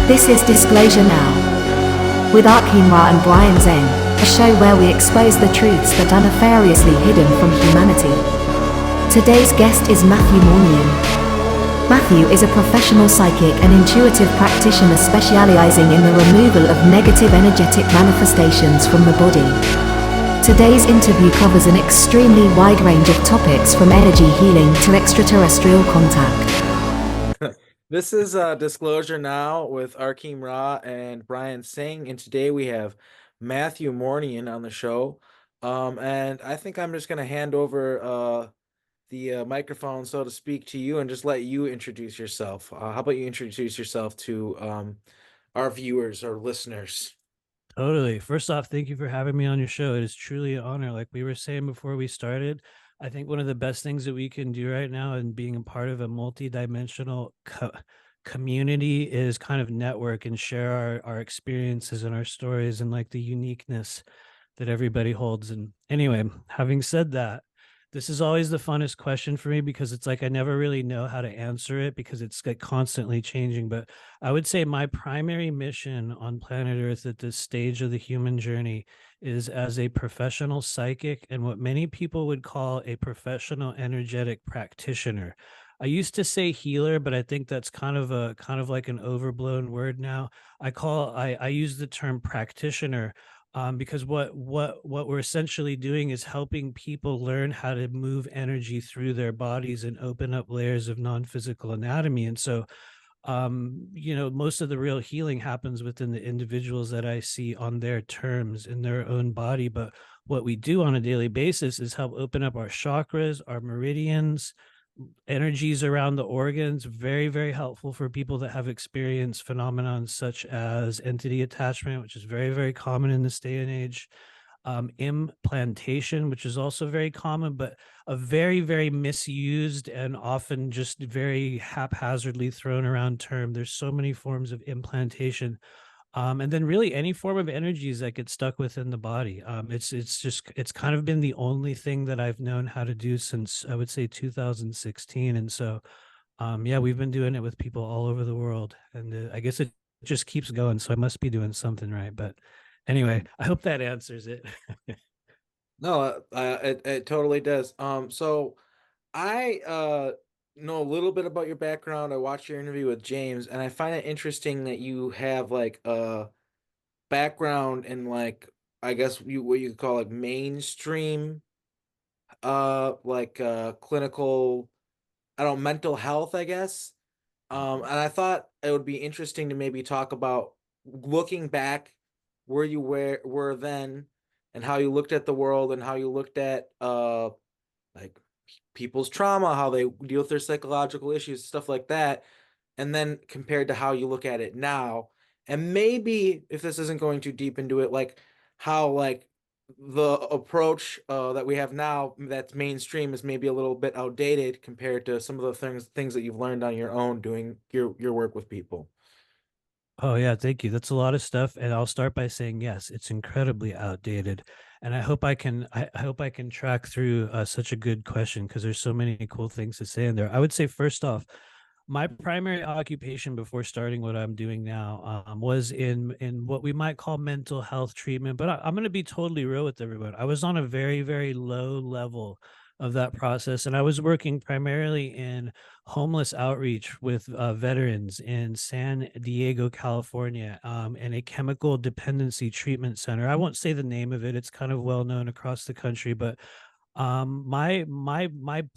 This is Disclosure Now, with Arkim Ra and Brian Zeng, a show where we expose the truths that are nefariously hidden from humanity. Today's guest is Matthew Mournian. Matthew is a professional psychic and intuitive practitioner specializing in the removal of negative energetic manifestations from the body. Today's interview covers an extremely wide range of topics from energy healing to extraterrestrial contact. This is Disclosure Now with Arkim Ra and Brian Singh, and today we have Matthew Mournian on the show. And I think I'm just going to hand over the microphone, so to speak, to you and just let you introduce yourself. How about you introduce yourself to our viewers or listeners? Totally. First off, thank you for having me on your show. It is truly an honor. Like we were saying before we started, I think one of the best things that we can do right now and being a part of a multidimensional community is kind of network and share our experiences and our stories and like the uniqueness that everybody holds. And anyway, having said that, this is always the funnest question for me because it's like I never really know how to answer it because it's like constantly changing. But I would say my primary mission on planet Earth at this stage of the human journey is as a professional psychic and what many people would call a professional energetic practitioner. I used to say healer, but I think that's kind of like an overblown word now. I use the term practitioner because what we're essentially doing is helping people learn how to move energy through their bodies and open up layers of non-physical anatomy. And so most of the real healing happens within the individuals that I see on their terms in their own body. But what we do on a daily basis is help open up our chakras, our meridians, energies around the organs. Very, very helpful for people that have experienced phenomenon such as entity attachment, which is very, very common in this day and age. Implantation, which is also very common, but a very, very misused and often just very haphazardly thrown around term. There's so many forms of implantation. And then really any form of energies that get stuck within the body. It's kind of been the only thing that I've known how to do since I would say 2016. And so, we've been doing it with people all over the world, and I guess it just keeps going. So I must be doing something right. But anyway, I hope that answers it. No, it totally does. So I know a little bit about your background. I watched your interview with James, and I find it interesting that you have like a background in like I guess what you could call like mainstream clinical, I don't know, mental health, I guess. And I thought it would be interesting to maybe talk about looking back where you were then and how you looked at the world and how you looked at like people's trauma, how they deal with their psychological issues, stuff like that, and then compared to how you look at it now. And maybe if this isn't going too deep into it, like how like the approach that we have now that's mainstream is maybe a little bit outdated compared to some of the things that you've learned on your own doing your work with people. Oh yeah, thank you. That's a lot of stuff, and I'll start by saying yes, it's incredibly outdated, and I hope I hope I can track through such a good question because there's so many cool things to say in there. I would say first off, my primary occupation before starting what I'm doing now was in what we might call mental health treatment, but I'm going to be totally real with everyone. I was on a very, very low level of that process, and I was working primarily in homeless outreach with veterans in San Diego, California, in a chemical dependency treatment center. I won't say the name of it; it's kind of well known across the country, but my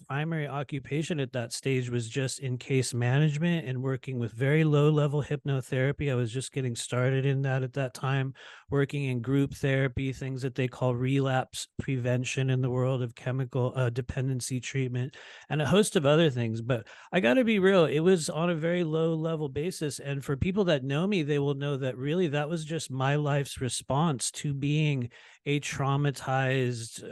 primary occupation at that stage was just in case management and working with very low level hypnotherapy. I was just getting started in that at that time, working in group therapy, things that they call relapse prevention in the world of chemical dependency treatment, and a host of other things. But I got to be real, it was on a very low level basis. And for people that know me, they will know that really that was just my life's response to being a traumatized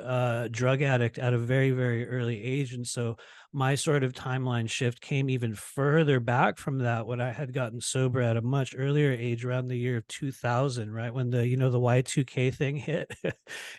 drug addict at a very, very early age. And so my sort of timeline shift came even further back from that when I had gotten sober at a much earlier age, around the year of 2000, right when the Y2K thing hit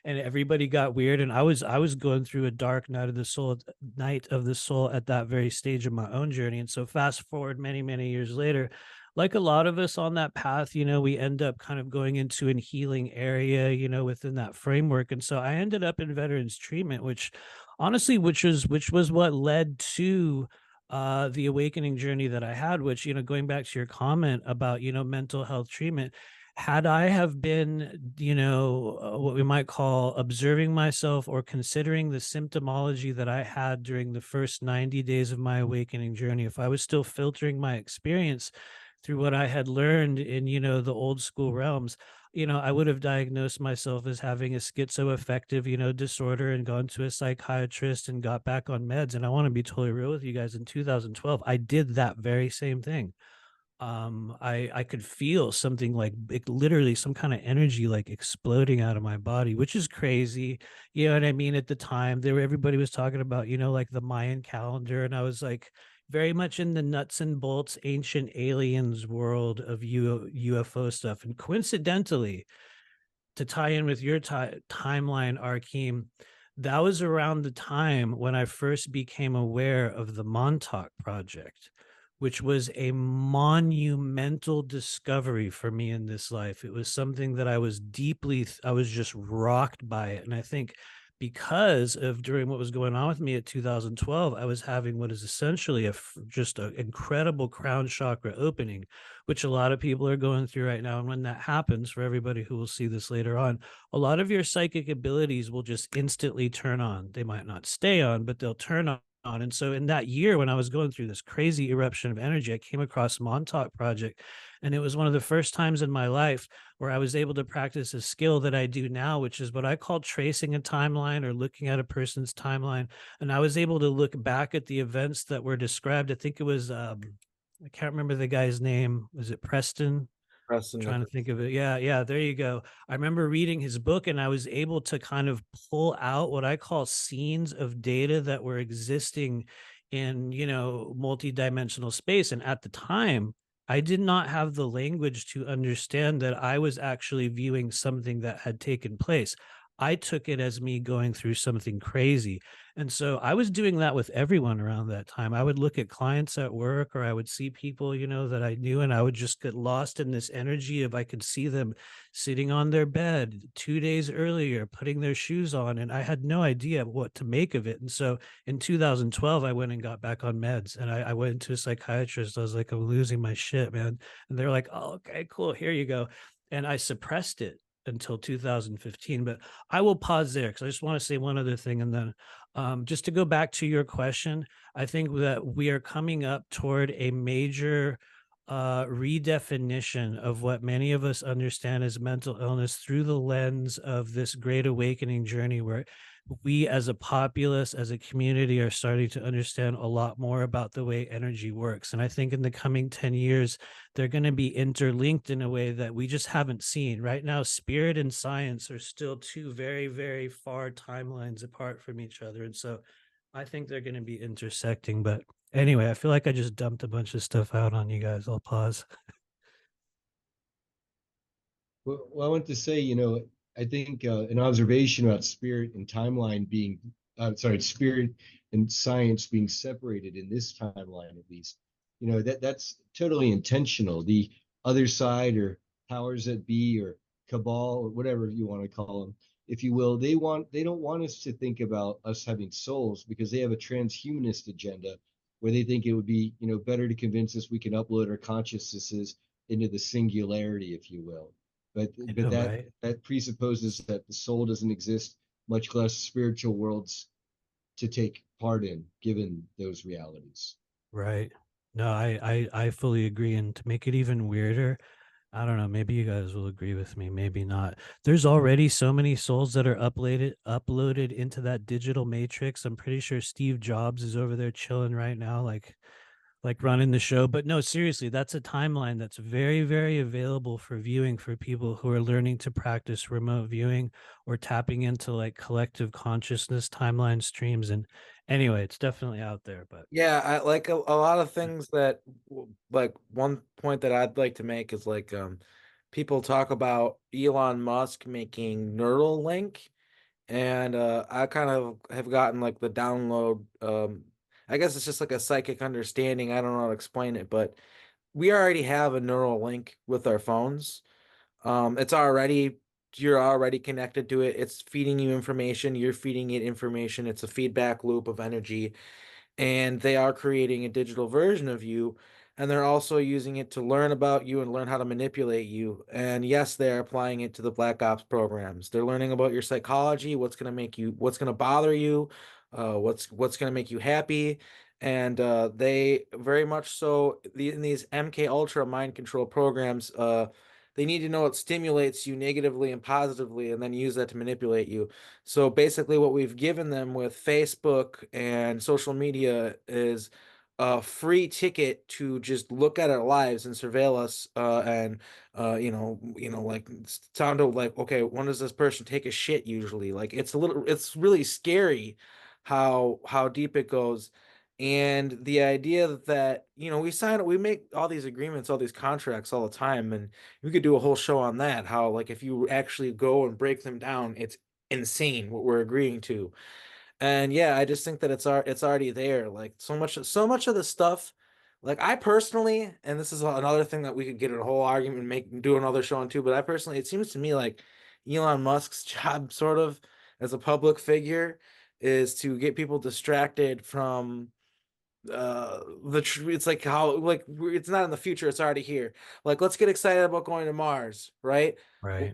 and everybody got weird. And I was going through a dark night of the soul at that very stage of my own journey. And so fast forward many, many years later, like a lot of us on that path, we end up kind of going into an healing area, within that framework. And so I ended up in veterans treatment, which honestly, which was what led to the awakening journey that I had, which, going back to your comment about, mental health treatment, had I have been, what we might call observing myself or considering the symptomology that I had during the first 90 days of my awakening journey, if I was still filtering my experience through what I had learned in, the old school realms, I would have diagnosed myself as having a schizoaffective, disorder and gone to a psychiatrist and got back on meds. And I want to be totally real with you guys. In 2012, I did that very same thing. I could feel something like literally some kind of energy like exploding out of my body, which is crazy. You know what I mean? At the time, everybody was talking about, like the Mayan calendar, and I was like very much in the nuts and bolts ancient aliens world of UFO stuff. And coincidentally, to tie in with your timeline, Arkeem, that was around the time when I first became aware of the Montauk Project, which was a monumental discovery for me in this life. It was something that I was I was just rocked by it. And I think because of during what was going on with me at 2012, I was having what is essentially just an incredible crown chakra opening, which a lot of people are going through right now. And when that happens, for everybody who will see this later on, a lot of your psychic abilities will just instantly turn on. They might not stay on, but they'll turn on. And so in that year, when I was going through this crazy eruption of energy, I came across Montauk Project. And it was one of the first times in my life where I was able to practice a skill that I do now, which is what I call tracing a timeline or looking at a person's timeline. And I was able to look back at the events that were described. I think it was, I can't remember the guy's name. Was it Preston? Preston, Trying to think of it. Yeah, there you go. I remember reading his book and I was able to kind of pull out what I call scenes of data that were existing in, multidimensional space. And at the time, I did not have the language to understand that I was actually viewing something that had taken place. I took it as me going through something crazy. And so I was doing that with everyone around that time. I would look at clients at work or I would see people, that I knew, and I would just get lost in this energy of I could see them sitting on their bed 2 days earlier, putting their shoes on, and I had no idea what to make of it. And so in 2012, I went and got back on meds and I went to a psychiatrist. I was like, I'm losing my shit, man. And they're like, oh, okay, cool. Here you go. And I suppressed it until 2015. But I will pause there because I just want to say one other thing. And then just to go back to your question, I think that we are coming up toward a major redefinition of what many of us understand as mental illness through the lens of this great awakening journey where we as a populace, as a community, are starting to understand a lot more about the way energy works. And I think in the coming 10 years, they're going to be interlinked in a way that we just haven't seen. Right now, spirit and science are still two very, very far timelines apart from each other. And so I think they're going to be intersecting. But anyway, I feel like I just dumped a bunch of stuff out on you guys. I'll pause. Well, I want to say, I think an observation about spirit and timeline being, spirit and science being separated in this timeline, at least, that's totally intentional. The other side, or powers that be, or cabal, or whatever you want to call them, if you will, they don't want us to think about us having souls because they have a transhumanist agenda where they think it would be, better to convince us we can upload our consciousnesses into the singularity, if you will. But Right. that presupposes that the soul doesn't exist, much less spiritual worlds to take part in, given those realities. Right. No, I fully agree. And to make it even weirder, I don't know, maybe you guys will agree with me, maybe not. There's already so many souls that are uploaded into that digital matrix. I'm pretty sure Steve Jobs is over there chilling right now, like running the show. But no, seriously, that's a timeline that's very, very available for viewing for people who are learning to practice remote viewing or tapping into like collective consciousness timeline streams. And anyway, it's definitely out there. But yeah, I like a lot of things that like one point that I'd like to make is like people talk about Elon Musk making Neuralink, and I kind of have gotten like the download. I guess it's just like a psychic understanding. I don't know how to explain it, but we already have a neural link with our phones. It's already, you're already connected to it. It's feeding you information. You're feeding it information. It's a feedback loop of energy, and they are creating a digital version of you, and they're also using it to learn about you and learn how to manipulate you. And yes, they're applying it to the black ops programs. They're learning about your psychology, what's going to make you, what's going to bother you, what's going to make you happy. And they very much so, in these MK Ultra mind control programs, they need to know what stimulates you negatively and positively, and then use that to manipulate you. So basically, what we've given them with Facebook and social media is a free ticket to just look at our lives and surveil us, and like sound to like, okay, when does this person take a shit? Usually, like it's really scary how deep it goes. And the idea that, we make all these agreements, all these contracts all the time, and we could do a whole show on that. How, like, if you actually go and break them down, it's insane what we're agreeing to. And yeah, I just think that it's already there. Like, so much of the stuff, like, I personally, and this is another thing that we could get in a whole argument and do another show on too, but I personally, it seems to me like Elon Musk's job, sort of, as a public figure, is to get people distracted from it's like how, like, it's not in the future, it's already here. Like, let's get excited about going to Mars, right? Right.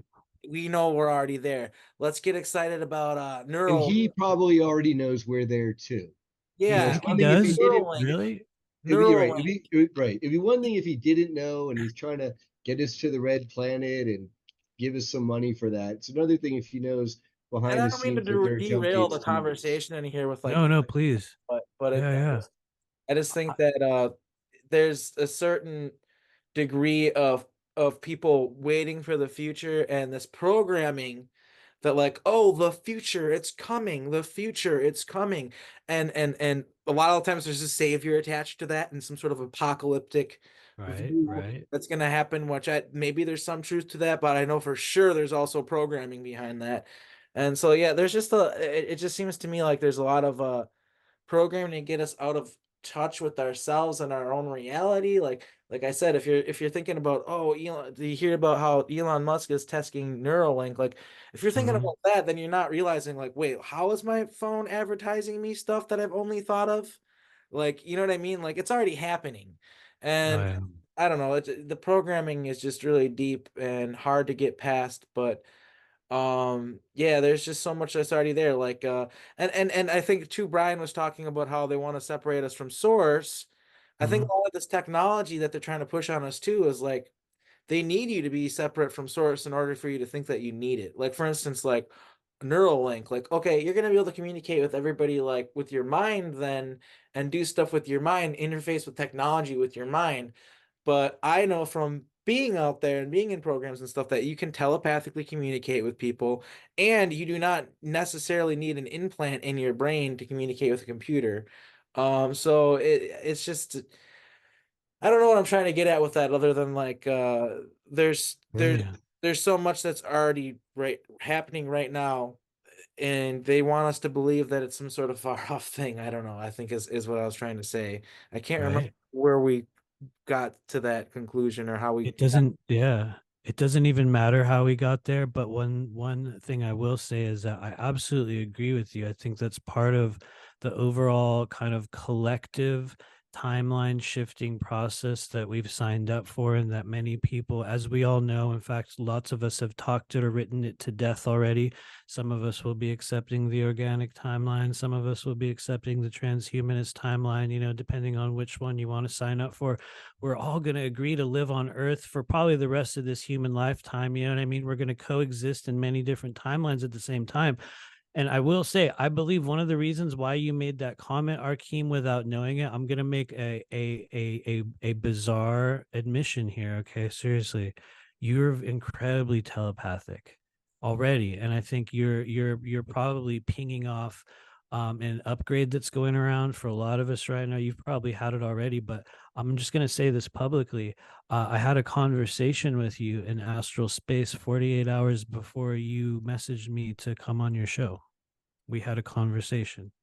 We know we're already there. Let's get excited about And neural. he probably already knows we're there too. You know, You Yeah, it's think he one thing if he does? didn't. Neuralink. Really? It'd be right. Neuralink. It'd be one thing if he didn't know and he's trying to get us to the red planet and give us some money for that. It's another thing if he knows And behind I the don't mean to scenes that there are jump derail the gates to conversation in here with like, No, no, please. but Yeah, yeah. I just think that there's a certain degree of people waiting for the future, and this programming that, like, oh, the future, it's coming, the future, it's coming. And a lot of times there's a savior attached to that, and some sort of apocalyptic Right, view right. that's going to happen, which maybe there's some truth to that, but I know for sure there's also programming behind that. And so yeah, there's just it just seems to me like there's a lot of programming to get us out of touch with ourselves and our own reality. Like I said, if you're thinking about, oh, Elon, do you hear about how Elon Musk is testing Neuralink? Like, if you're thinking Mhm. about that, then you're not realizing, like, wait, how is my phone advertising me stuff that I've only thought of? Like, you know what I mean? Like, it's already happening. Oh, And yeah. I don't know, the programming is just really deep and hard to get past, but yeah, there's just so much that's already there. Like and I think too, Brian was talking about how they want to separate us from source. I think Mhm. a lot of this technology that they're trying to push on us too is like, they need you to be separate from source in order for you to think that you need it. Like, for instance, like Neuralink, like, okay, you're gonna be able to communicate with everybody, like, with your mind then, and do stuff with your mind, interface with technology with your mind. But I know from being out there and being in programs and stuff that you can telepathically communicate with people, and you do not necessarily need an implant in your brain to communicate with a computer. So it's just, I don't know what I'm trying to get at with that, other than like there's there's Brilliant. there's so much that's already happening right now, and they want us to believe that it's some sort of far off thing. I don't know. I think is what I was trying to say. I can't remember Right. where we got to that conclusion, or how we It doesn't, yeah. It doesn't even matter how we got there, but one thing I will say is that I absolutely agree with you. I think that's part of the overall kind of collective timeline shifting process that we've signed up for, and that many people, as we all know, in fact, lots of us have talked it or written it to death already. Some of us will be accepting the organic timeline, some of us will be accepting the transhumanist timeline, depending on which one you want to sign up for. We're all going to agree to live on Earth for probably the rest of this human lifetime. You know what I mean? We're going to coexist in many different timelines at the same time. And I will say, I believe one of the reasons why you made that comment, Arkeem, without knowing it, I'm going to make a bizarre admission here. Okay, seriously, you're incredibly telepathic already, and I think you're probably pinging off an upgrade that's going around for a lot of us right now. You've probably had it already, but I'm just going to say this publicly. I had a conversation with you in astral space 48 hours before you messaged me to come on your show. We had a conversation.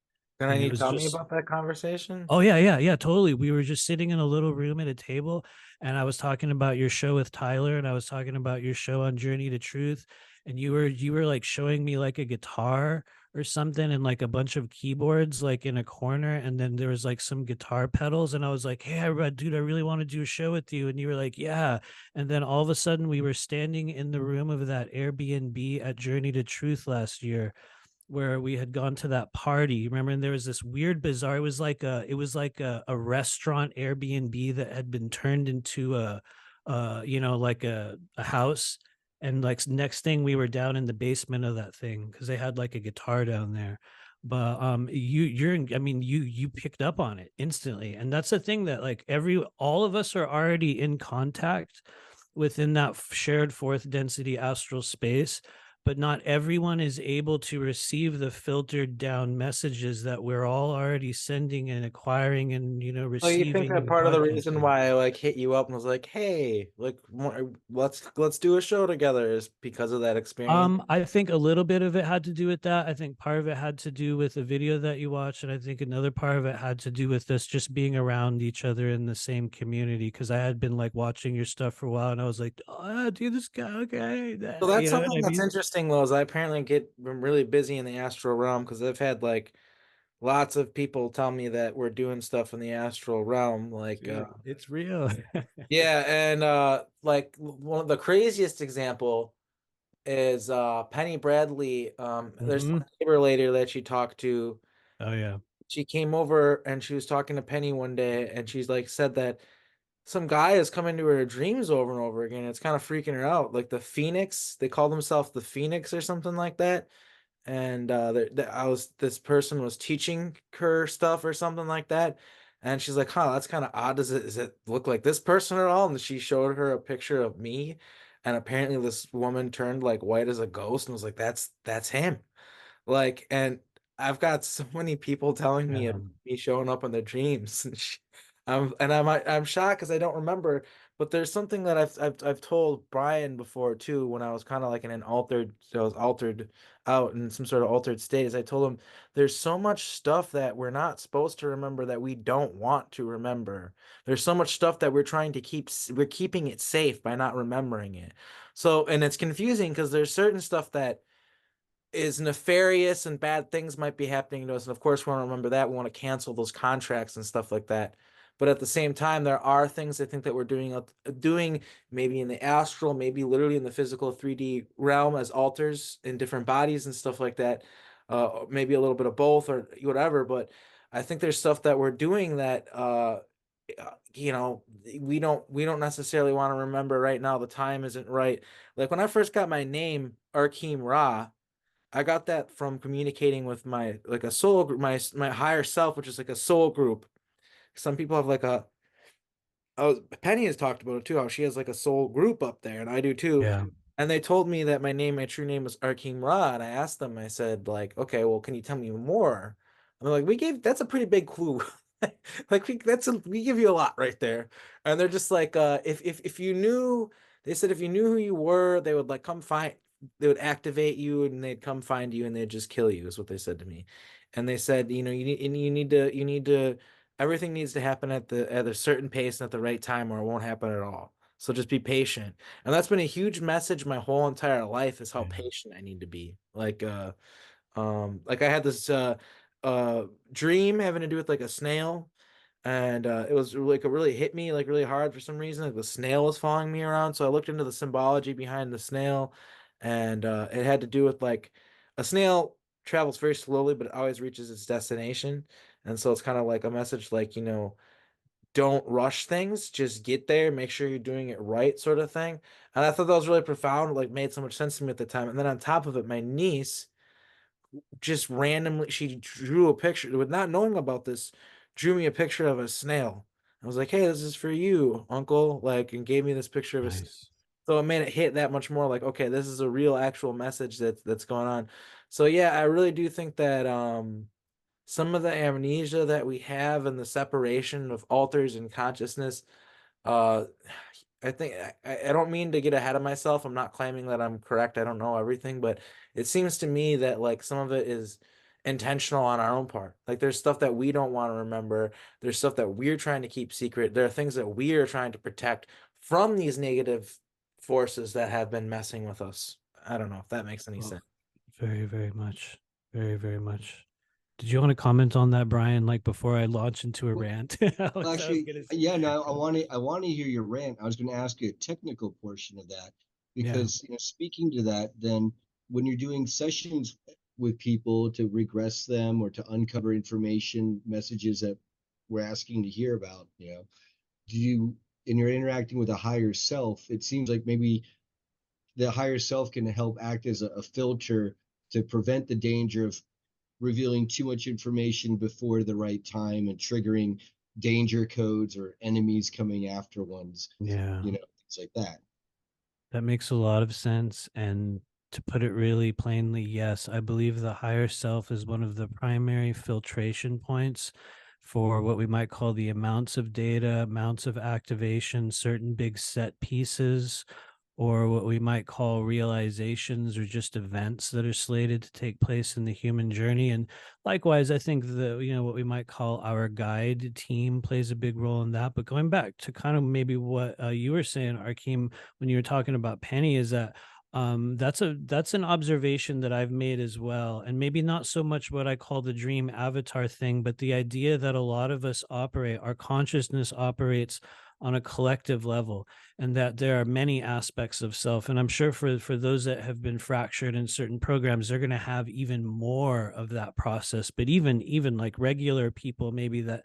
Can and it you was tell me just about that conversation? Oh yeah, totally. We were just sitting in a little room at a table, and I was talking about your show with Tyler, and I was talking about your show on Journey to Truth, and you were like showing me like a guitar or something and like a bunch of keyboards like in a corner, and then there was like some guitar pedals, and I was like, "Hey, dude, I really want to do a show with you," and you were like, "Yeah," and then all of a sudden we were standing in the room of that Airbnb at Journey to Truth last year where we had gone to that party. Remember, and there was this weird, bizarre. It was like a restaurant Airbnb that had been turned into like a house. And like next thing, we were down in the basement of that thing because they had like a guitar down there. But I mean, you picked up on it instantly, and that's the thing that like all of us are already in contact within that shared fourth density astral space, but not everyone is able to receive the filtered down messages that we're all already sending and acquiring and Well, you think receiving that and part of the reason broadcasting. why I like hit you up and was like, "Hey, like, let's do a show together," is because of that experience? I think a little bit of it had to do with that. I think part of it had to do with the video that you watched, and I think another part of it had to do with us just being around each other in the same community. Because I had been like watching your stuff for a while, and I was like, "Oh, dude, this guy, okay," So that's you know what something I that's mean? interesting though, is I apparently been really busy in the astral realm because I've had like lots of people tell me that we're doing stuff in the astral realm, like Dude, it's real. yeah, and like one of the craziest example is Penny Bradley. There's Hmm. some neighbor lady that she talked to. Oh yeah, She came over and she was talking to Penny one day, and she's like said that some guy has come into her dreams over and over again. It's kind of freaking her out. Like the Phoenix, they call themselves the Phoenix or something like that. And this person was teaching her stuff or something like that. And she's like, "Huh, that's kind of odd. Does it look like this person at all?" And she showed her a picture of me, and apparently this woman turned like white as a ghost and was like, "That's him." Like, and I've got so many people telling me of yeah, me showing up in their dreams. I'm shocked because I don't remember. But there's something that I've told Brian before too, when I was kind of like in an altered, I was altered out in some sort of altered state. Is I told him there's so much stuff that we're not supposed to remember that we don't want to remember. There's so much stuff that we're keeping it safe by not remembering it. So, and it's confusing because there's certain stuff that is nefarious and bad things might be happening to us. And of course, we want to remember that. We want to cancel those contracts and stuff like that. But at the same time, there are things I think that we're doing maybe in the astral, maybe literally in the physical 3D realm as alters in different bodies and stuff like that. Maybe a little bit of both or whatever. But I think there's stuff that we're doing that you know we don't necessarily want to remember right now. The time isn't right. Like when I first got my name, Arkeem Ra, I got that from communicating with my like a soul group, my higher self, which is like a soul group. Some people have like a oh, Penny has talked about it too, how she has like a soul group up there, and I do too. yeah. And they told me that my true name was Arkeem Ra, and I asked them, I said, like, okay, well, can you tell me more? And they're like, that's a pretty big clue. Like we give you a lot right there. And they're just like, if you knew, they said if you knew who you were, they would like they would activate you and they'd come find you and they'd just kill you, is what they said to me. And they said, you need to everything needs to happen at a certain pace and at the right time or it won't happen at all. So just be patient. And that's been a huge message my whole entire life is how Yeah. patient I need to be. Like I had this dream having to do with like a snail, and it was like it really hit me like really hard for some reason. Like the snail was following me around, so I looked into the symbology behind the snail, and it had to do with like a snail travels very slowly, but it always reaches its destination, and so it's kind of like a message like don't rush things, just get there, make sure you're doing it right, sort of thing. And I thought that was really profound, like made so much sense to me at the time. And then on top of it, my niece just randomly she drew a picture with not knowing about this, drew me a picture of a snail. I was like, "Hey, this is for you, uncle," like, and gave me this picture of a snail. Nice. So it made it hit that much more like, okay, this is a real actual message that's going on. So yeah, I really do think that some of the amnesia that we have and the separation of alters and consciousness, uh I think I don't mean to get ahead of myself. I'm not claiming that I'm correct. I don't know everything, but it seems to me that like some of it intentional on our own part. Like there's stuff that we don't want to remember. There's stuff that we're trying to keep secret. There are things that we are trying to protect from these negative forces that have been messing with us. I don't know if that makes any Well, sense. very, very much. Very, very much. Did you want to comment on that, Brian? Like before I launch into a Well, rant? well, actually, yeah, no, I want to hear your rant. I was going to ask you a technical portion of that Yeah. because, speaking to that, then when you're doing sessions with people to regress them or to uncover information, messages that we're asking to hear about, do you, and you're interacting with a higher self, it seems like maybe the higher self can help act as a filter to prevent the danger of revealing too much information before the right time and triggering danger codes or enemies coming after ones, Yeah. things like that. That makes a lot of sense. And to put it really plainly, yes, I believe the higher self is one of the primary filtration points for what we might call the amounts of data, amounts of activation, certain big set pieces, or what we might call realizations or just events that are slated to take place in the human journey. And likewise, I think what we might call our guide team plays a big role in that. But going back to kind of maybe what you were saying, Arkeem, when you were talking about Penny, is that that's an observation that I've made as well. And maybe not so much what I call the dream avatar thing, but the idea that a lot of us operate, our consciousness operates on a collective level, and that there are many aspects of self. And I'm sure for those that have been fractured in certain programs, they're going to have even more of that process. But even like regular people, maybe that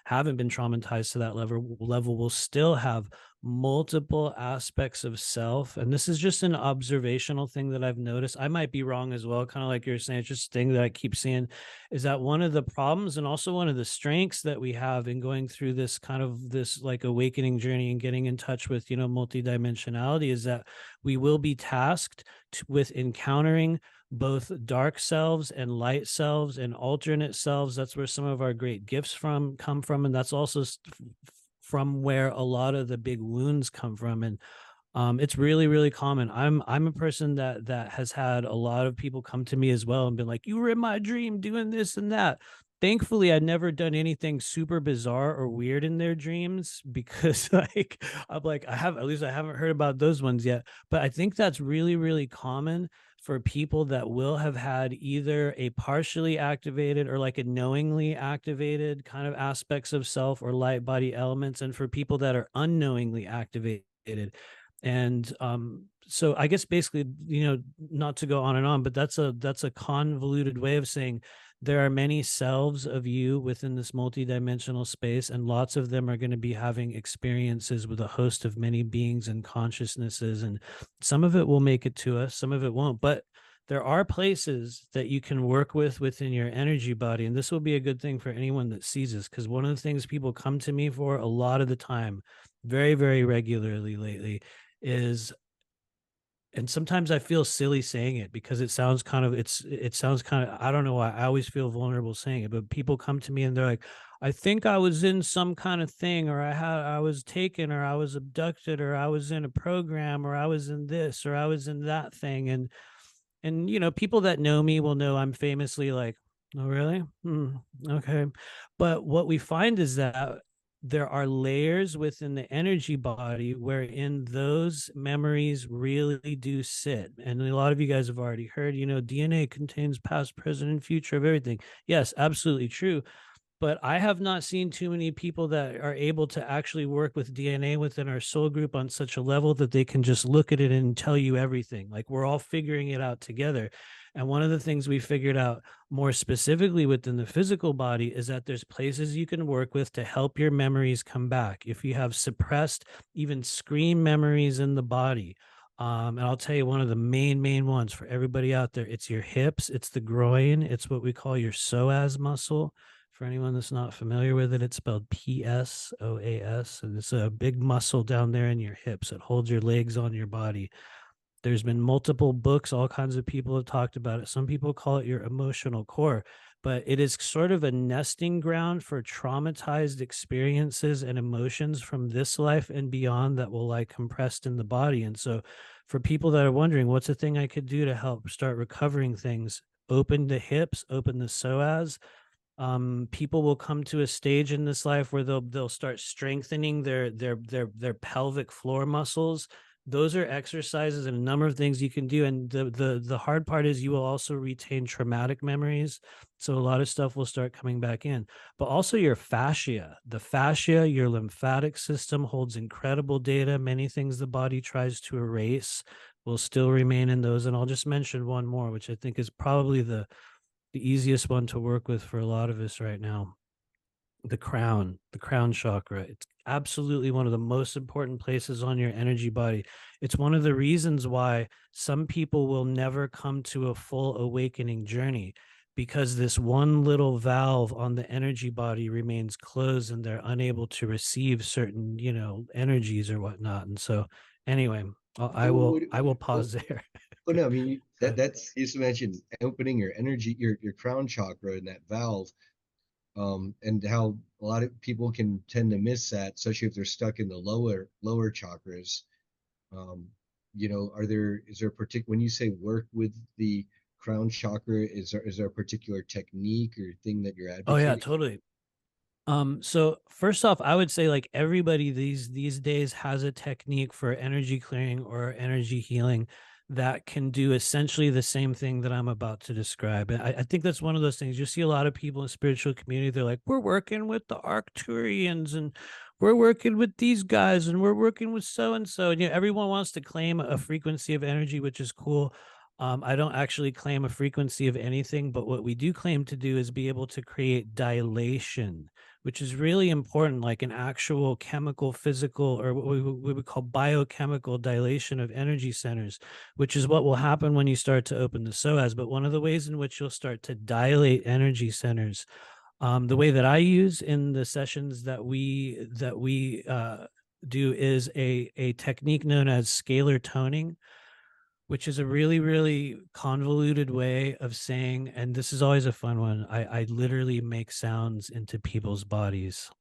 haven't been traumatized to that level will still have multiple aspects of self. And this is just an observational thing that I've noticed. I might be wrong as well, kind of like you're saying. It's just a thing that I keep seeing, is that one of the problems and also one of the strengths that we have in going through this kind of this like awakening journey and getting in touch with multidimensionality is that we will be tasked with encountering both dark selves and light selves and alternate selves. That's where some of our great gifts come from, and that's also from where a lot of the big wounds come from. And it's really, really common. I'm a person that has had a lot of people come to me as well and been like, "You were in my dream doing this and that." Thankfully, I'd never done anything super bizarre or weird in their dreams, because like I'm like, I haven't heard about those ones yet. But I think that's really, really common for people that will have had either a partially activated or like a knowingly activated kind of aspects of self or light body elements, and for people that are unknowingly activated. And so I guess basically, not to go on and on, but that's a convoluted way of saying there are many selves of you within this multidimensional space, and lots of them are going to be having experiences with a host of many beings and consciousnesses. And some of it will make it to us, some of it won't. But there are places that you can work with within your energy body. And this will be a good thing for anyone that sees this, because one of the things people come to me for a lot of the time, very, very regularly lately, is, and sometimes I feel silly saying it because it sounds kind of, I don't know why I always feel vulnerable saying it, but people come to me and they're like, "I think I was in some kind of thing, or I was taken, or I was abducted, or I was in a program, or I was in this, or I was in that thing." And people that know me will know I'm famously like, "Oh, really? Okay." But what we find is that there are layers within the energy body wherein those memories really do sit. And a lot of you guys have already heard, DNA contains past, present, and future of everything. Yes, absolutely true. But I have not seen too many people that are able to actually work with DNA within our soul group on such a level that they can just look at it and tell you everything. Like, we're all figuring it out together. And one of the things we figured out more specifically within the physical body is that there's places you can work with to help your memories come back. If you have suppressed, even screen memories in the body, and I'll tell you one of the main ones for everybody out there, it's your hips, it's the groin, it's what we call your psoas muscle. For anyone that's not familiar with it, it's spelled PSOAS, and it's a big muscle down there in your hips. It holds your legs on your body. There's been multiple books, all kinds of people have talked about it. Some people call it your emotional core, but it is sort of a nesting ground for traumatized experiences and emotions from this life and beyond that will lie compressed in the body. And so for people that are wondering, what's a thing I could do to help start recovering things? open the hips, open the psoas. People will come to a stage in this life where they'll start strengthening their pelvic floor muscles. Those are exercises and a number of things you can do. And the hard part is you will also retain traumatic memories. So a lot of stuff will start coming back in, but also your fascia, your lymphatic system holds incredible data. Many things the body tries to erase will still remain in those. And I'll just mention one more, which I think is probably the easiest one to work with for a lot of us right now. The crown chakra. It's absolutely one of the most important places on your energy body. It's one of the reasons why some people will never come to a full awakening journey, because this one little valve on the energy body remains closed and they're unable to receive certain, energies or whatnot. And so anyway, I will pause there. Oh no, I mean that's you mentioned opening your energy, your crown chakra and that valve, and how a lot of people can tend to miss that, especially if they're stuck in the lower chakras. Is there a particular, when you say work with the crown chakra, is there a particular technique or thing that you're Oh yeah, advocating? totally. So first off, I would say like everybody these days has a technique for energy clearing or energy healing that can do essentially the same thing that I'm about to describe. And I think that's one of those things. You see a lot of people in spiritual community, they're like, we're working with the Arcturians and we're working with these guys and we're working with so and so. And everyone wants to claim a frequency of energy, which is cool. I don't actually claim a frequency of anything, but what we do claim to do is be able to create dilation, which is really important, like an actual chemical, physical, or what we would call biochemical dilation of energy centers, which is what will happen when you start to open the psoas. But one of the ways in which you'll start to dilate energy centers, the way that I use in the sessions that we do is a technique known as scalar toning, which is a really, really convoluted way of saying, and this is always a fun one, I literally make sounds into people's bodies.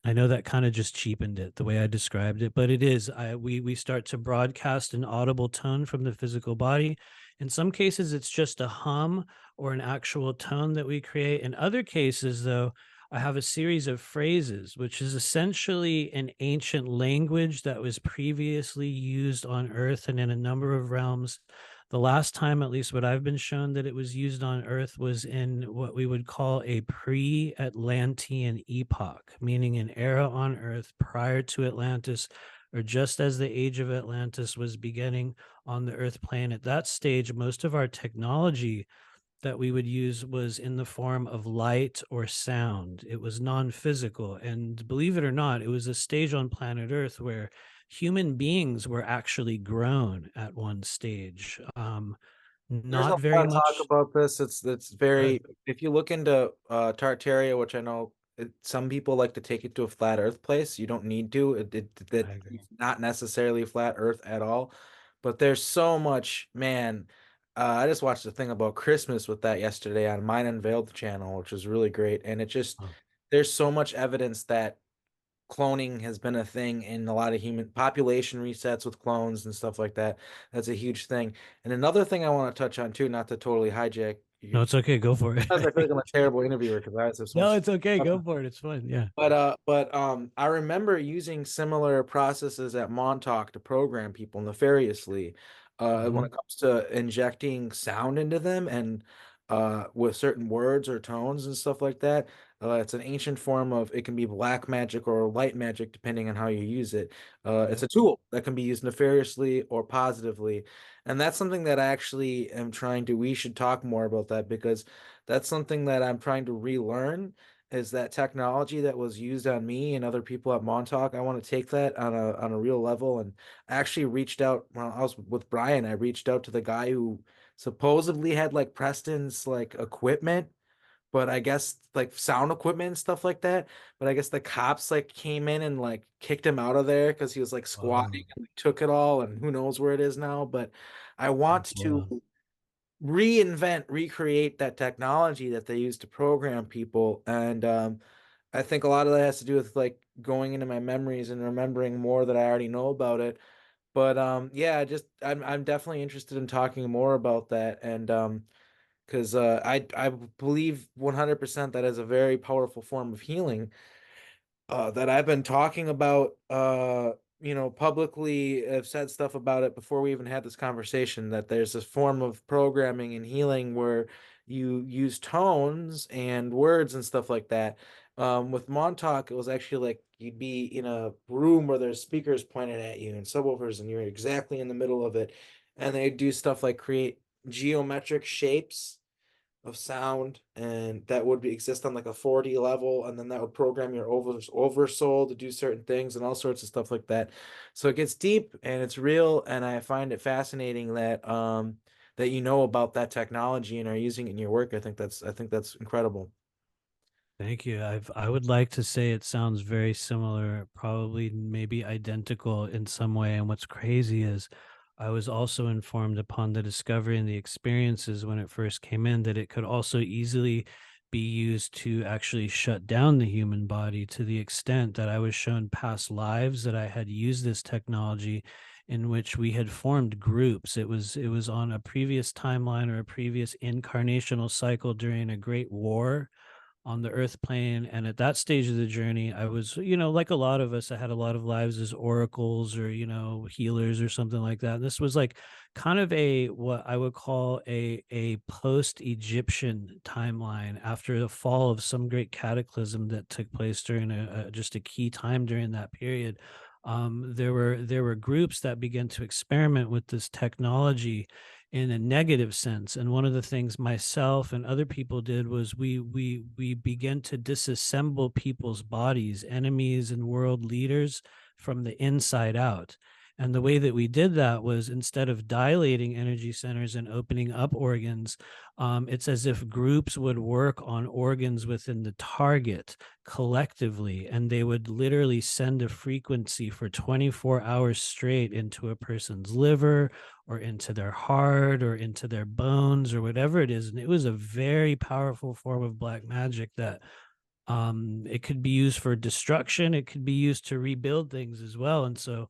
I know that kind of just cheapened it the way I described it, but it is. We start to broadcast an audible tone from the physical body. In some cases, it's just a hum or an actual tone that we create. In other cases, though, I have a series of phrases, which is essentially an ancient language that was previously used on Earth and in a number of realms. The last time, at least what I've been shown that it was used on Earth, was in what we would call a pre-Atlantean epoch, meaning an era on Earth prior to Atlantis, or just as the age of Atlantis was beginning on the Earth plane. At that stage, most of our technology that we would use was in the form of light or sound. It was non-physical. And believe it or not, it was a stage on planet Earth where human beings were actually grown at one stage. There's a Not lot very of talk much. about this. It's very, if you look into Tartaria, which I know some people like to take it to a flat Earth place. You don't need to. That I agree. it's not necessarily flat Earth at all. But there's so much, man. I just watched a thing about Christmas with that yesterday on Mine Unveiled channel, which was really great. And it just, Oh, there's so much evidence that cloning has been a thing in a lot of human population resets with clones and stuff like that. That's a huge thing. And another thing I want to touch on too, not to totally hijack no, you. it's okay. Go for it. Sometimes I feel like I'm a terrible interviewer because I have so No, much. it's okay. Go for it. It's fun. Yeah. But I remember using similar processes at Montauk to program people nefariously. When Mhm. it comes to injecting sound into them and with certain words or tones and stuff like that. It's an ancient form of, it can be black magic or light magic depending on how you use it. It's Yep. a tool that can be used nefariously or positively. And that's something that I actually am trying to, we should talk more about that because that's something that I'm trying to relearn, is that technology that was used on me and other people at Montauk. I want to take that on a real level. And I actually reached out when I was with Brian. I reached out to the guy who supposedly had like Preston's like equipment, but I guess like sound equipment and stuff like that. But I guess the cops like came in and like kicked him out of there because he was like squatting and they took it all, and who knows where it is now. But I want That's wild. to recreate that technology that they use to program people. And I think a lot of that has to do with like going into my memories and remembering more that I already know about it. But yeah, I'm definitely interested in talking more about that. And because I believe 100% that is a very powerful form of healing that I've been talking about, publicly. Have said stuff about it before we even had this conversation, that there's this form of programming and healing where you use tones and words and stuff like that. With Montauk, it was actually like you'd be in a room where there's speakers pointed at you and subwoofers, and you're exactly in the middle of it. And they do stuff like create geometric shapes of sound, and that would exist on like a 4D level, and then that would program your oversoul to do certain things and all sorts of stuff like that. So it gets deep and it's real, and I find it fascinating that that you know about that technology and are using it in your work. I think that's incredible. Thank you. I would like to say it sounds very similar, probably maybe identical in some way. And what's crazy is I was also informed upon the discovery and the experiences when it first came in that it could also easily be used to actually shut down the human body, to the extent that I was shown past lives that I had used this technology in which we had formed groups. It was on a previous timeline or a previous incarnational cycle during a great war on the earth plane. And at that stage of the journey, I was, like a lot of us, I had a lot of lives as oracles or, healers or something like that. This was like kind of a what I would call a post-Egyptian timeline after the fall of some great cataclysm that took place during just a key time during that period. There were groups that began to experiment with this technology in a negative sense. And one of the things myself and other people did was we began to disassemble people's bodies, enemies and world leaders, from the inside out. And the way that we did that was, instead of dilating energy centers and opening up organs, it's as if groups would work on organs within the target collectively, and they would literally send a frequency for 24 hours straight into a person's liver or into their heart or into their bones or whatever it is. And it was a very powerful form of black magic that it could be used for destruction. It could be used to rebuild things as well. And so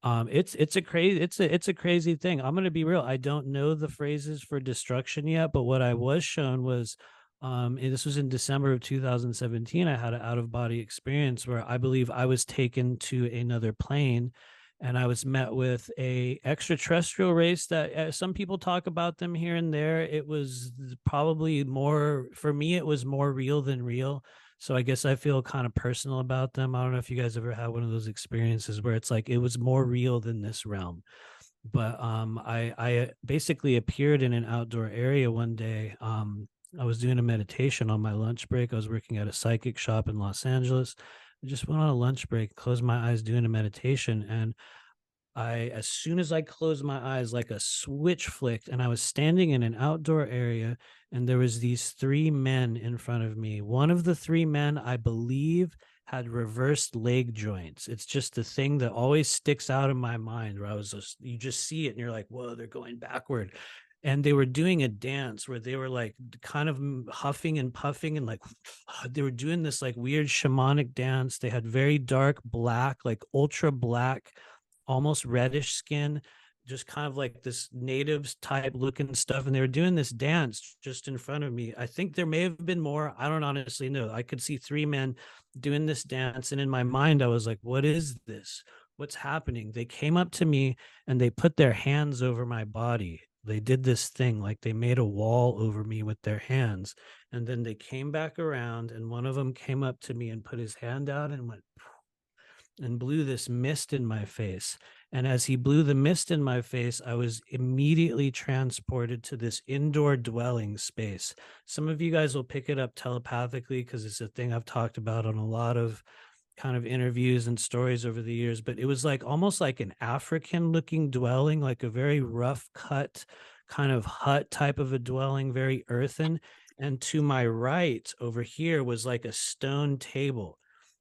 it's a crazy thing. I'm going to be real. I don't know the phrases for destruction yet, but what I was shown was, and this was in December of 2017. I had an out of body experience where I believe I was taken to another plane, and I was met with a extraterrestrial race that some people talk about them here and there. It was probably more, for me, it was more real than real. So I guess I feel kind of personal about them. I don't know if you guys ever had one of those experiences where it's like it was more real than this realm. But I basically appeared in an outdoor area one day. I was doing a meditation on my lunch break. I was working at a psychic shop in Los Angeles. I just went on a lunch break, closed my eyes doing a meditation, and as soon as I closed my eyes, like a switch flicked, and I was standing in an outdoor area, and there was these three men in front of me. One of the three men, I believe, had reversed leg joints. It's just the thing that always sticks out in my mind, where you just see it and you're like, whoa, they're going backward. And they were doing a dance where they were like kind of huffing and puffing, and like they were doing this like weird shamanic dance. They had very dark black, like ultra black, almost reddish skin, just kind of like this natives type looking stuff. And they were doing this dance just in front of me. I think there may have been more. I don't honestly know. I could see three men doing this dance. And in my mind, I was like, what is this? What's happening? They came up to me and they put their hands over my body. They did this thing, like they made a wall over me with their hands. And then they came back around, and one of them came up to me and put his hand out and went and blew this mist in my face. And as he blew the mist in my face, I was immediately transported to this indoor dwelling space. Some of you guys will pick it up telepathically because it's a thing I've talked about on a lot of kind of interviews and stories over the years. But it was like almost like an African looking dwelling, like a very rough cut kind of hut type of a dwelling, very earthen. And to my right over here was like a stone table,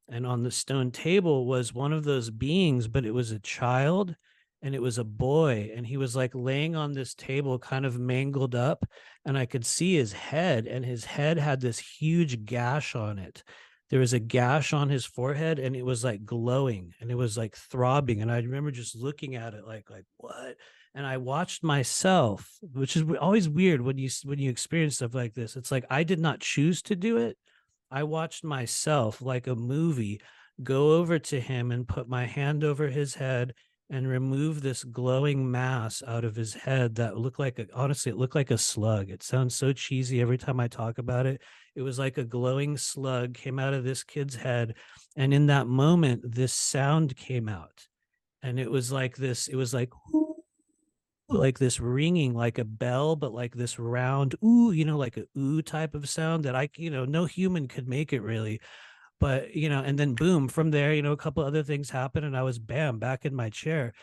and on the stone table was one of those beings, but it was a child, and it was a boy, and he was like laying on this table kind of mangled up, and I could see his head, and his head had this huge gash on it. There was a gash on his forehead, and it was like glowing, and it was like throbbing, and I remember just looking at it like what? and I watched myself, which is always weird when you experience stuff like this. It's like I did not choose to do it. I watched myself, like a movie, go over to him and put my hand over his head and remove this glowing mass out of his head that looked like honestly, it looked like a slug. It sounds so cheesy every time I talk about it. It was like a glowing slug came out of this kid's head, and in that moment this sound came out, and it was like this, it was like this ringing, like a bell, but like this round ooh, like a ooh type of sound that no human could make it really. But and then boom, from there, a couple other things happened, and I was bam back in my chair,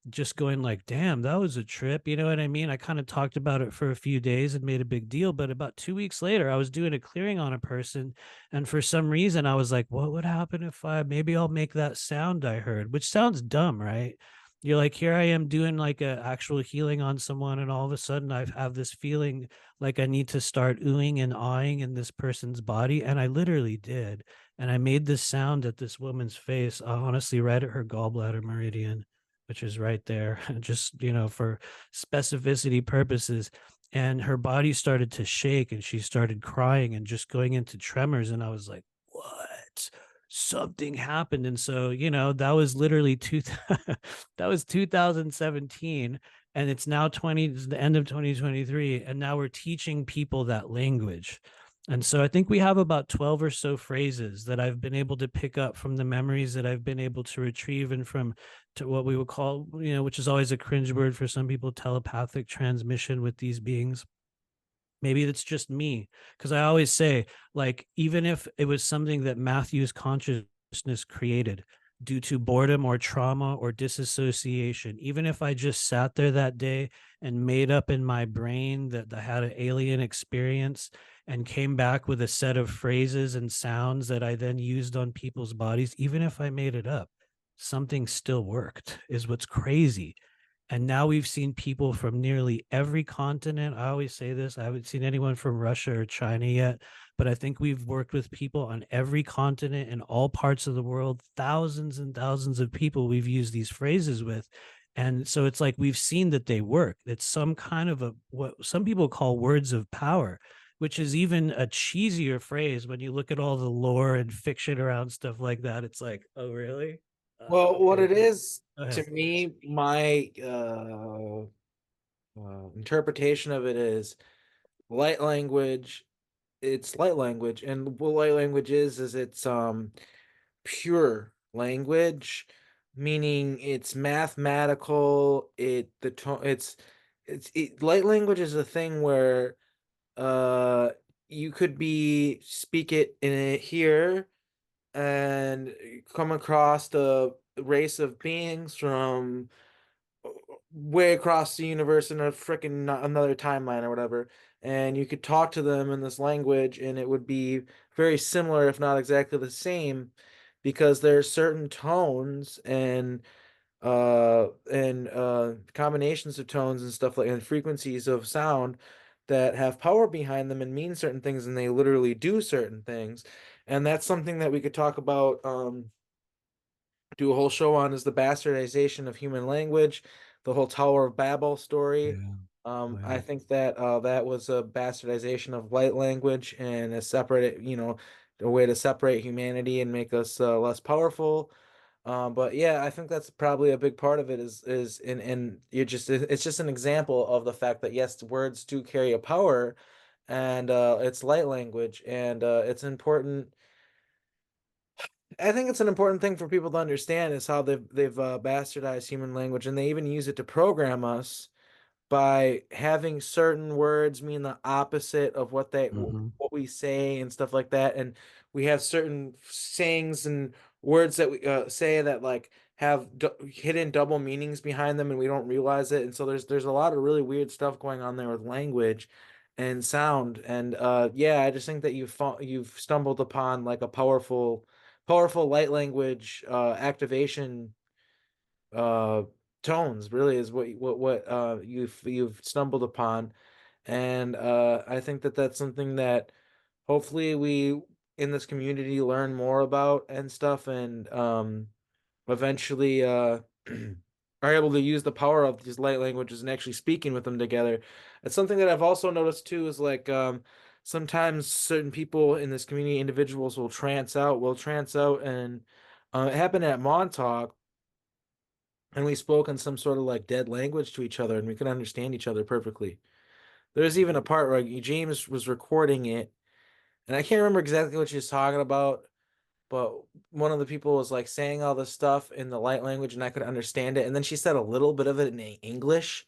just going like, damn, that was a trip. You know what I mean? I kind of talked about it for a few days and made a big deal. But about 2 weeks later, I was doing a clearing on a person. And for some reason, I was like, what would happen if maybe I'll make that sound I heard, which sounds dumb, right? You're like, here I am doing like a actual healing on someone. And all of a sudden I have this feeling like I need to start oohing and awing in this person's body. And I literally did. And I made this sound at this woman's face, honestly, right at her gallbladder meridian, which is right there, just, for specificity purposes. And her body started to shake and she started crying and just going into tremors. And I was like, what? Something happened. And so, that was literally that was 2017. And it's now the end of 2023. And now we're teaching people that language. And so I think we have about 12 or so phrases that I've been able to pick up from the memories that I've been able to retrieve, and from to what we would call, which is always a cringe word for some people, telepathic transmission with these beings. Maybe it's just me, because I always say, like, even if it was something that Matthew's consciousness created due to boredom or trauma or disassociation, even if I just sat there that day and made up in my brain that I had an alien experience and came back with a set of phrases and sounds that I then used on people's bodies, even if I made it up, something still worked, is what's crazy. And now we've seen people from nearly every continent. I always say this, I haven't seen anyone from Russia or China yet, but I think we've worked with people on every continent in all parts of the world, thousands and thousands of people we've used these phrases with. And so it's like we've seen that they work. It's some kind of what some people call words of power, which is even a cheesier phrase when you look at all the lore and fiction around stuff like that. It's like, oh, really? Well, what Okay. it is Go to ahead. me, my interpretation of it is light language. It's light language, and what light language is it's pure language, meaning it's mathematical. The tone light language is a thing where you could speak it in it here and come across the race of beings from way across the universe in a freaking another timeline or whatever, and you could talk to them in this language and it would be very similar if not exactly the same, because there's certain tones and combinations of tones and stuff like, and frequencies of sound that have power behind them and mean certain things, and they literally do certain things. And that's something that we could talk about, do a whole show on, is the bastardization of human language, the whole Tower of Babel story. Yeah. Oh, I yeah. think that that was a bastardization of light language and a separate, a way to separate humanity and make us less powerful. But yeah, I think that's probably a big part of it, is and it's just an example of the fact that yes, words do carry a power, and it's light language, and it's important. I think it's an important thing for people to understand is how they've bastardized human language, and they even use it to program us by having certain words mean the opposite of Mm-hmm. what we say and stuff like that. And we have certain sayings and words that we say that like have hidden double meanings behind them, and we don't realize it. And so there's a lot of really weird stuff going on there with language and sound. And yeah, I just think that you've stumbled upon like a powerful light language activation uh tones, really, is what you've stumbled upon. And I think that that's something that hopefully we in this community learn more about and stuff, and eventually are able to use the power of these light languages and actually speaking with them together. It's something that I've also noticed too is like sometimes certain people in this community, individuals will trance out, and it happened at Montauk, and we spoke in some sort of like dead language to each other, and we could understand each other perfectly. There's even a part where James was recording it, and I can't remember exactly what she was talking about, but one of the people was like saying all this stuff in the light language, and I could understand it. And then she said a little bit of it in English,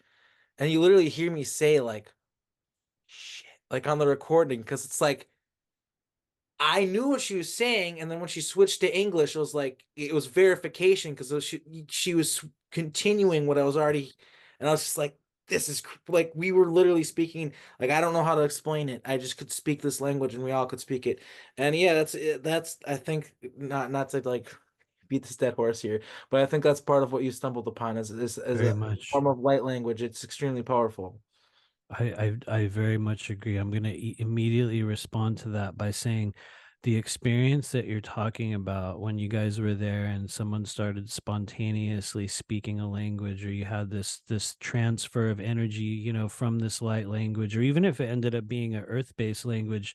and you literally hear me say like shit, like on the recording, because it's like I knew what she was saying, and then when she switched to English, it was like it was verification because she was continuing what I was already, and I was just like, this is like we were literally speaking. Like I don't know how to explain it. I just could speak this language, and we all could speak it. And yeah, that's I think not to like beat this dead horse here, but I think that's part of what you stumbled upon as Very a much. form of light language. It's extremely powerful. I very much agree. I'm going to immediately respond to that by saying the experience that you're talking about when you guys were there and someone started spontaneously speaking a language, or you had this transfer of energy, from this light language, or even if it ended up being an earth-based language,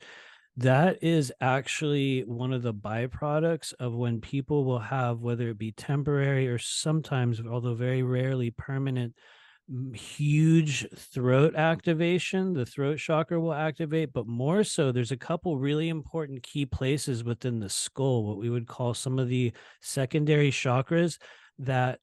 that is actually one of the byproducts of when people will have, whether it be temporary or sometimes, although very rarely permanent, huge throat activation. The throat chakra will activate, but more so, there's a couple really important key places within the skull, what we would call some of the secondary chakras, that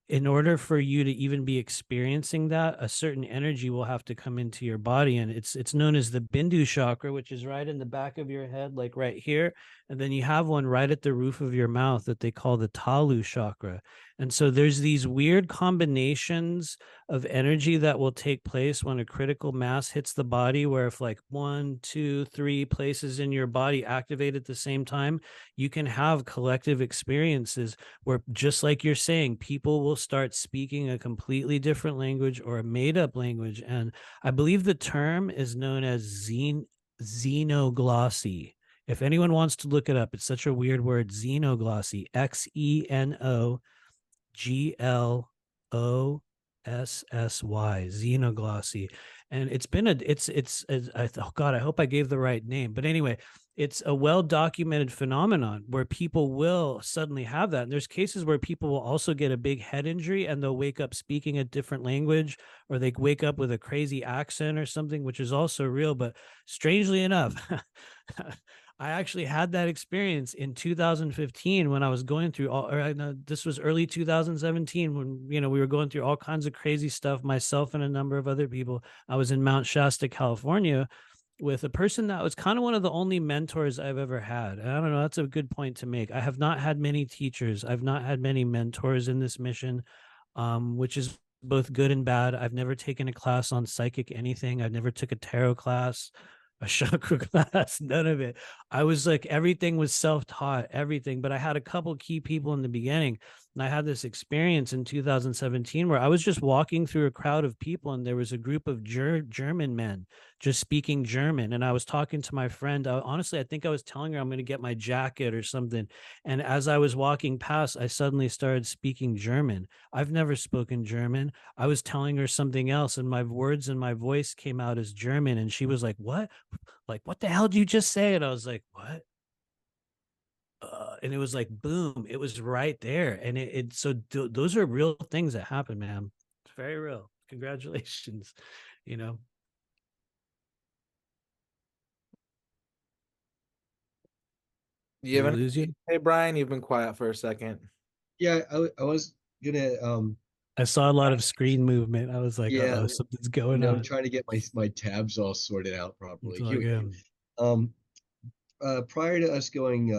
in order for you to even be experiencing that, a certain energy will have to come into your body, and it's known as the Bindu chakra, which is right in the back of your head, like right here, and then you have one right at the roof of your mouth that they call the Talu chakra. And so there's these weird combinations of energy that will take place when a critical mass hits the body, where if like 1, 2, 3 places in your body activate at the same time, you can have collective experiences where, just like you're saying, people will start speaking a completely different language or a made up language. And I believe the term is known as xenoglossy. If anyone wants to look it up, it's such a weird word, xenoglossy, XENOGLOSSY, xenoglossy. And it's been oh God, I hope I gave the right name. But anyway, it's a well-documented phenomenon where people will suddenly have that. And there's cases where people will also get a big head injury and they'll wake up speaking a different language, or they wake up with a crazy accent or something, which is also real. But strangely enough, I actually had that experience in 2015 when I was going through this was early 2017 when, we were going through all kinds of crazy stuff, myself and a number of other people. I was in Mount Shasta, California, with a person that was kind of one of the only mentors I've ever had. And I don't know, that's a good point to make. I have not had many teachers. I've not had many mentors in this mission, which is both good and bad. I've never taken a class on psychic anything. I've never took a tarot class, a chakra class, none of it. I was like, everything was self-taught, everything. But I had a couple key people in the beginning. And I had this experience in 2017 where I was just walking through a crowd of people, and there was a group of German men just speaking German. And I was talking to my friend. Honestly, I think I was telling her I'm going to get my jacket or something. And as I was walking past, I suddenly started speaking German. I've never spoken German. I was telling her something else, and my words and my voice came out as German. And she was like, "What? Like, what the hell did you just say?" And I was like, "What?" And it was like, boom, it was right there. And those are real things that happen, man. It's very real. Congratulations. You know, You did have we any? lose you? Hey Brian, you've been quiet for a second. Yeah, I was gonna I saw a lot of screen movement. I was like, yeah, uh-oh, something's going on. trying to get my tabs all sorted out It's properly. all good. Um Prior to us going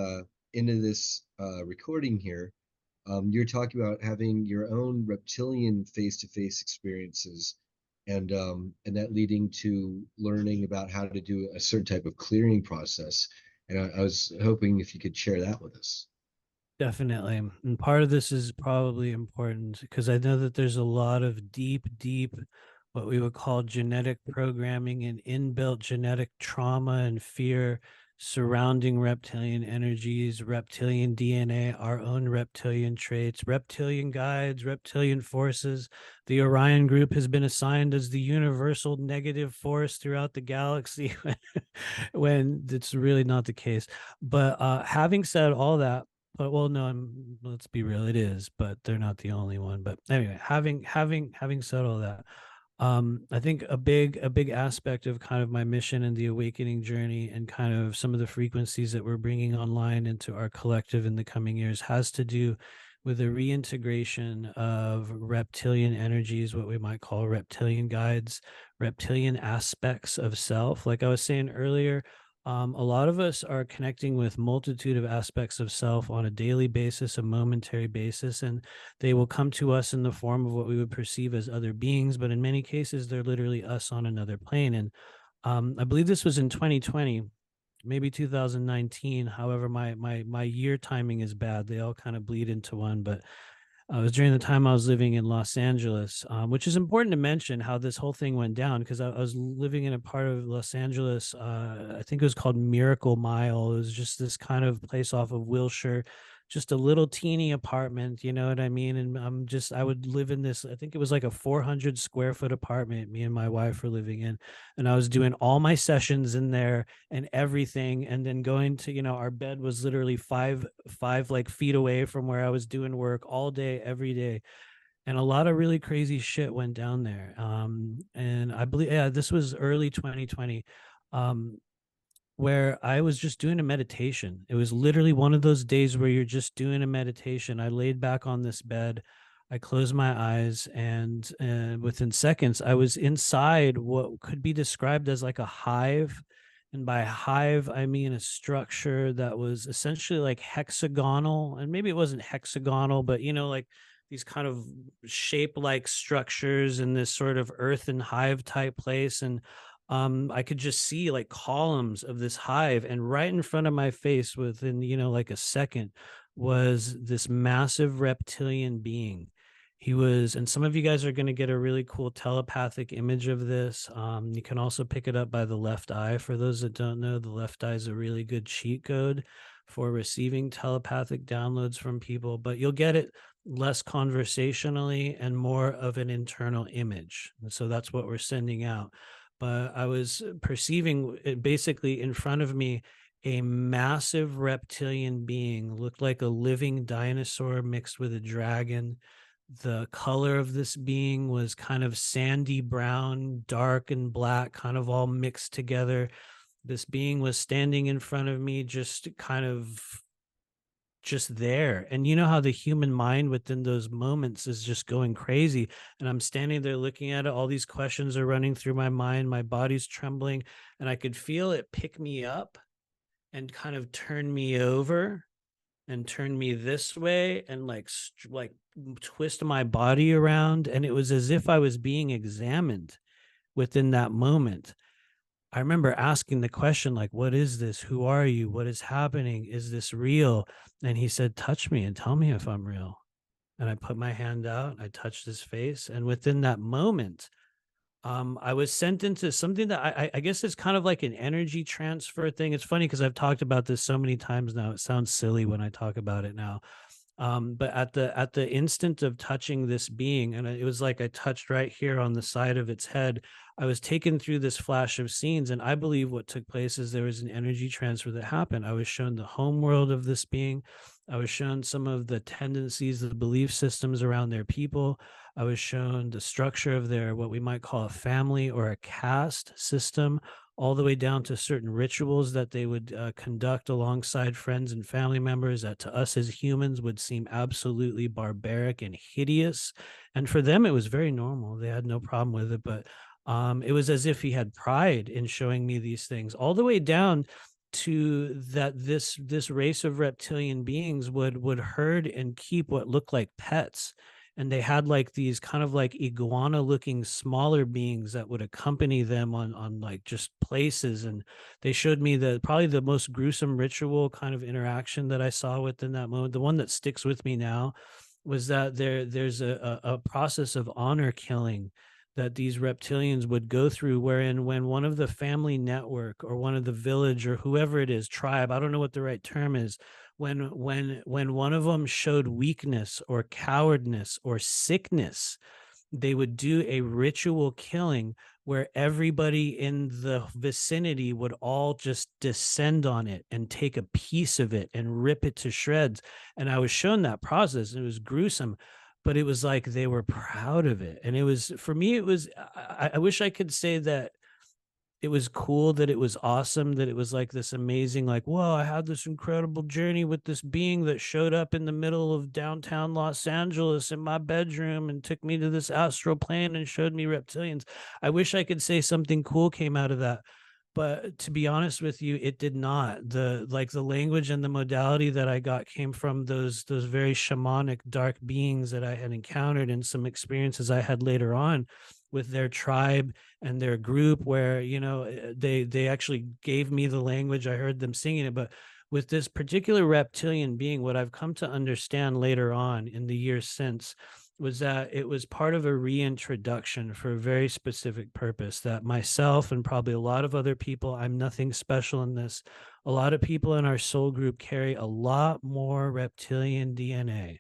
into this recording here, you're talking about having your own reptilian face-to-face experiences, and that leading to learning about how to do a certain type of clearing process. And I was hoping if you could share that with us. Definitely. And part of this is probably important because I know that there's a lot of deep, what we would call genetic programming and inbuilt genetic trauma and fear surrounding reptilian energies, reptilian DNA, our own reptilian traits, reptilian guides, reptilian forces. The Orion group has been assigned as the universal negative force throughout the galaxy when it's really not the case. But having said all that, but well, no, let's be real, it is, but they're not the only one. But anyway, having said all that, I think a big aspect of kind of my mission and the awakening journey and kind of some of the frequencies that we're bringing online into our collective in the coming years has to do with the reintegration of reptilian energies, what we might call reptilian guides, reptilian aspects of self. Like I was saying earlier, a lot of us are connecting with multitude of aspects of self on a daily basis, a momentary basis, and they will come to us in the form of what we would perceive as other beings, but in many cases, they're literally us on another plane. And I believe this was in 2020, maybe 2019. However, my year timing is bad. They all kind of bleed into one, but it was during the time I was living in Los Angeles, which is important to mention how this whole thing went down, because I was living in a part of Los Angeles. I think it was called Miracle Mile. It was just this kind of place off of Wilshire, just a little teeny apartment, you know what I mean? And I would live in this, I think it was like a 400 square foot apartment me and my wife were living in. And I was doing all my sessions in there and everything. And then going to, our bed was literally five like feet away from where I was doing work all day, every day. And a lot of really crazy shit went down there. And I believe, yeah, this was early 2020. Where I was just doing a meditation. It was literally one of those days where you're just doing a meditation. I laid back on this bed, I closed my eyes, and within seconds, I was inside what could be described as like a hive. And by hive, I mean a structure that was essentially like hexagonal. And maybe it wasn't hexagonal, but like these kind of shape-like structures in this sort of earthen hive type place. And I could just see like columns of this hive, and right in front of my face within, like a second, was this massive reptilian being. He was, and some of you guys are going to get a really cool telepathic image of this. You can also pick it up by the left eye. For those that don't know, the left eye is a really good cheat code for receiving telepathic downloads from people, but you'll get it less conversationally and more of an internal image. And so that's what we're sending out. But I was perceiving it basically in front of me, a massive reptilian being, looked like a living dinosaur mixed with a dragon. The color of this being was kind of sandy brown, dark and black, kind of all mixed together. This being was standing in front of me, just kind of just there. And you know how the human mind within those moments is just going crazy. And I'm standing there looking at it. All these questions are running through my mind. My body's trembling, and I could feel it pick me up and kind of turn me over and turn me this way and like twist my body around. And it was as if I was being examined within that moment. I remember asking the question, like, what is this? Who are you? What is happening? Is this real? And he said, touch me and tell me if I'm real. And I put my hand out, I touched his face. And within that moment, I was sent into something that I guess is kind of like an energy transfer thing. It's funny because I've talked about this so many times now. It sounds silly when I talk about it now. But at the instant of touching this being, and it was like I touched right here on the side of its head, I was taken through this flash of scenes. And I believe what took place is there was an energy transfer that happened. I was shown the home world of this being. I was shown some of the tendencies, the belief systems around their people. I was shown the structure of their, what we might call a family or a caste system, all the way down to certain rituals that they would conduct alongside friends and family members that to us as humans would seem absolutely barbaric and hideous. And for them, it was very normal. They had no problem with it. But it was as if he had pride in showing me these things, all the way down to that this race of reptilian beings would herd and keep what looked like pets. And they had like these kind of like iguana looking smaller beings that would accompany them on like just places. And they showed me probably the most gruesome ritual kind of interaction that I saw within that moment. The one that sticks with me now was that there's a process of honor killing that these reptilians would go through, wherein when one of the family network or one of the village or whoever it is, tribe, I don't know what the right term is, when one of them showed weakness or cowardness or sickness, they would do a ritual killing where everybody in the vicinity would all just descend on it and take a piece of it and rip it to shreds. And I was shown that process, and it was gruesome, but it was like they were proud of it. And it was, for me, it was, I wish I could say that it was cool, that it was awesome, that it was like this amazing, like, whoa, I had this incredible journey with this being that showed up in the middle of downtown Los Angeles in my bedroom and took me to this astral plane and showed me reptilians. I wish I could say something cool came out of that. But to be honest with you, it did not. The language and the modality that I got came from those very shamanic dark beings that I had encountered, and some experiences I had later on with their tribe and their group, where, you know, they actually gave me the language. I heard them singing it. But with this particular reptilian being, what I've come to understand later on in the years since was that it was part of a reintroduction for a very specific purpose, that myself and probably a lot of other people, I'm nothing special in this, a lot of people in our soul group carry a lot more reptilian DNA.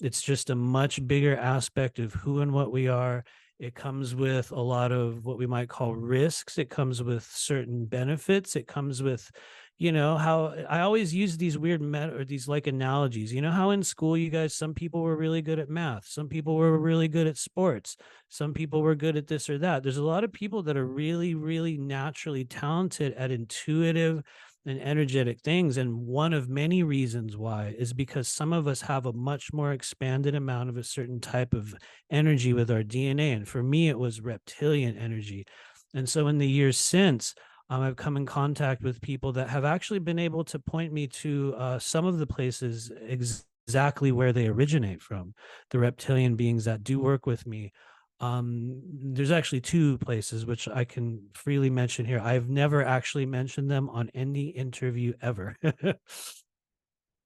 It's just a much bigger aspect of who and what we are. It comes with a lot of what we might call risks. It comes with certain benefits. It comes with, you know, how I always use these weird or these like analogies. You know how in school, you guys, some people were really good at math, some people were really good at sports, some people were good at this or that. There's a lot of people that are really, really naturally talented at intuitive and energetic things. And one of many reasons why is because some of us have a much more expanded amount of a certain type of energy with our DNA. And for me, it was reptilian energy. And so in the years since, I've come in contact with people that have actually been able to point me to some of the places exactly where they originate from, the reptilian beings that do work with me. There's actually two places which I can freely mention here. I've never actually mentioned them on any interview ever.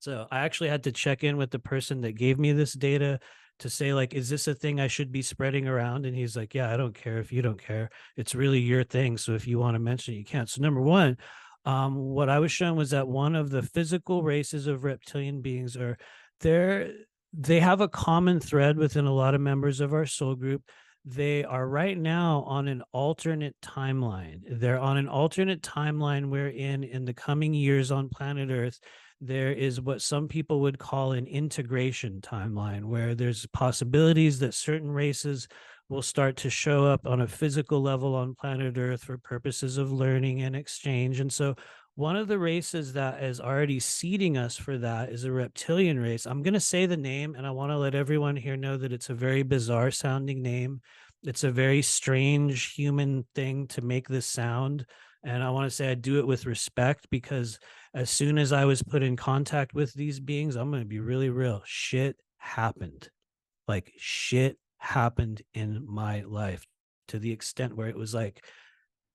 So I actually had to check in with the person that gave me this data to say, like, is this a thing I should be spreading around? And he's like, yeah, I don't care if you don't care. It's really your thing. So if you want to mention it, you can. So number one, what I was shown was that one of the physical races of reptilian beings are they have a common thread within a lot of members of our soul group. They are right now on an alternate timeline. They're on an alternate timeline wherein in the coming years on planet Earth, there is what some people would call an integration timeline, where there's possibilities that certain races will start to show up on a physical level on planet Earth for purposes of learning and exchange. And so one of the races that is already seeding us for that is a reptilian race. I'm going to say the name, and I want to let everyone here know that it's a very bizarre sounding name. It's a very strange human thing to make this sound. And I want to say I do it with respect, because as soon as I was put in contact with these beings, I'm going to be really real. Shit happened. Like, shit happened in my life, to the extent where it was like,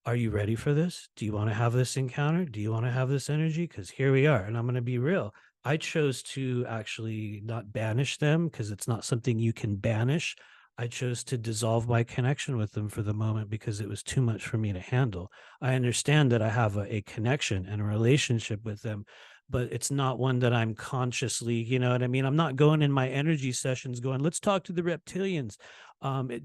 are you ready for this? Do you want to have this encounter? Do you want to have this energy? Because here we are. And I'm going to be real. I chose to actually not banish them, because it's not something you can banish. I chose to dissolve my connection with them for the moment, because it was too much for me to handle. I understand that I have a connection and a relationship with them, but it's not one that I'm consciously, you know what I mean? I'm not going in my energy sessions going, let's talk to the reptilians.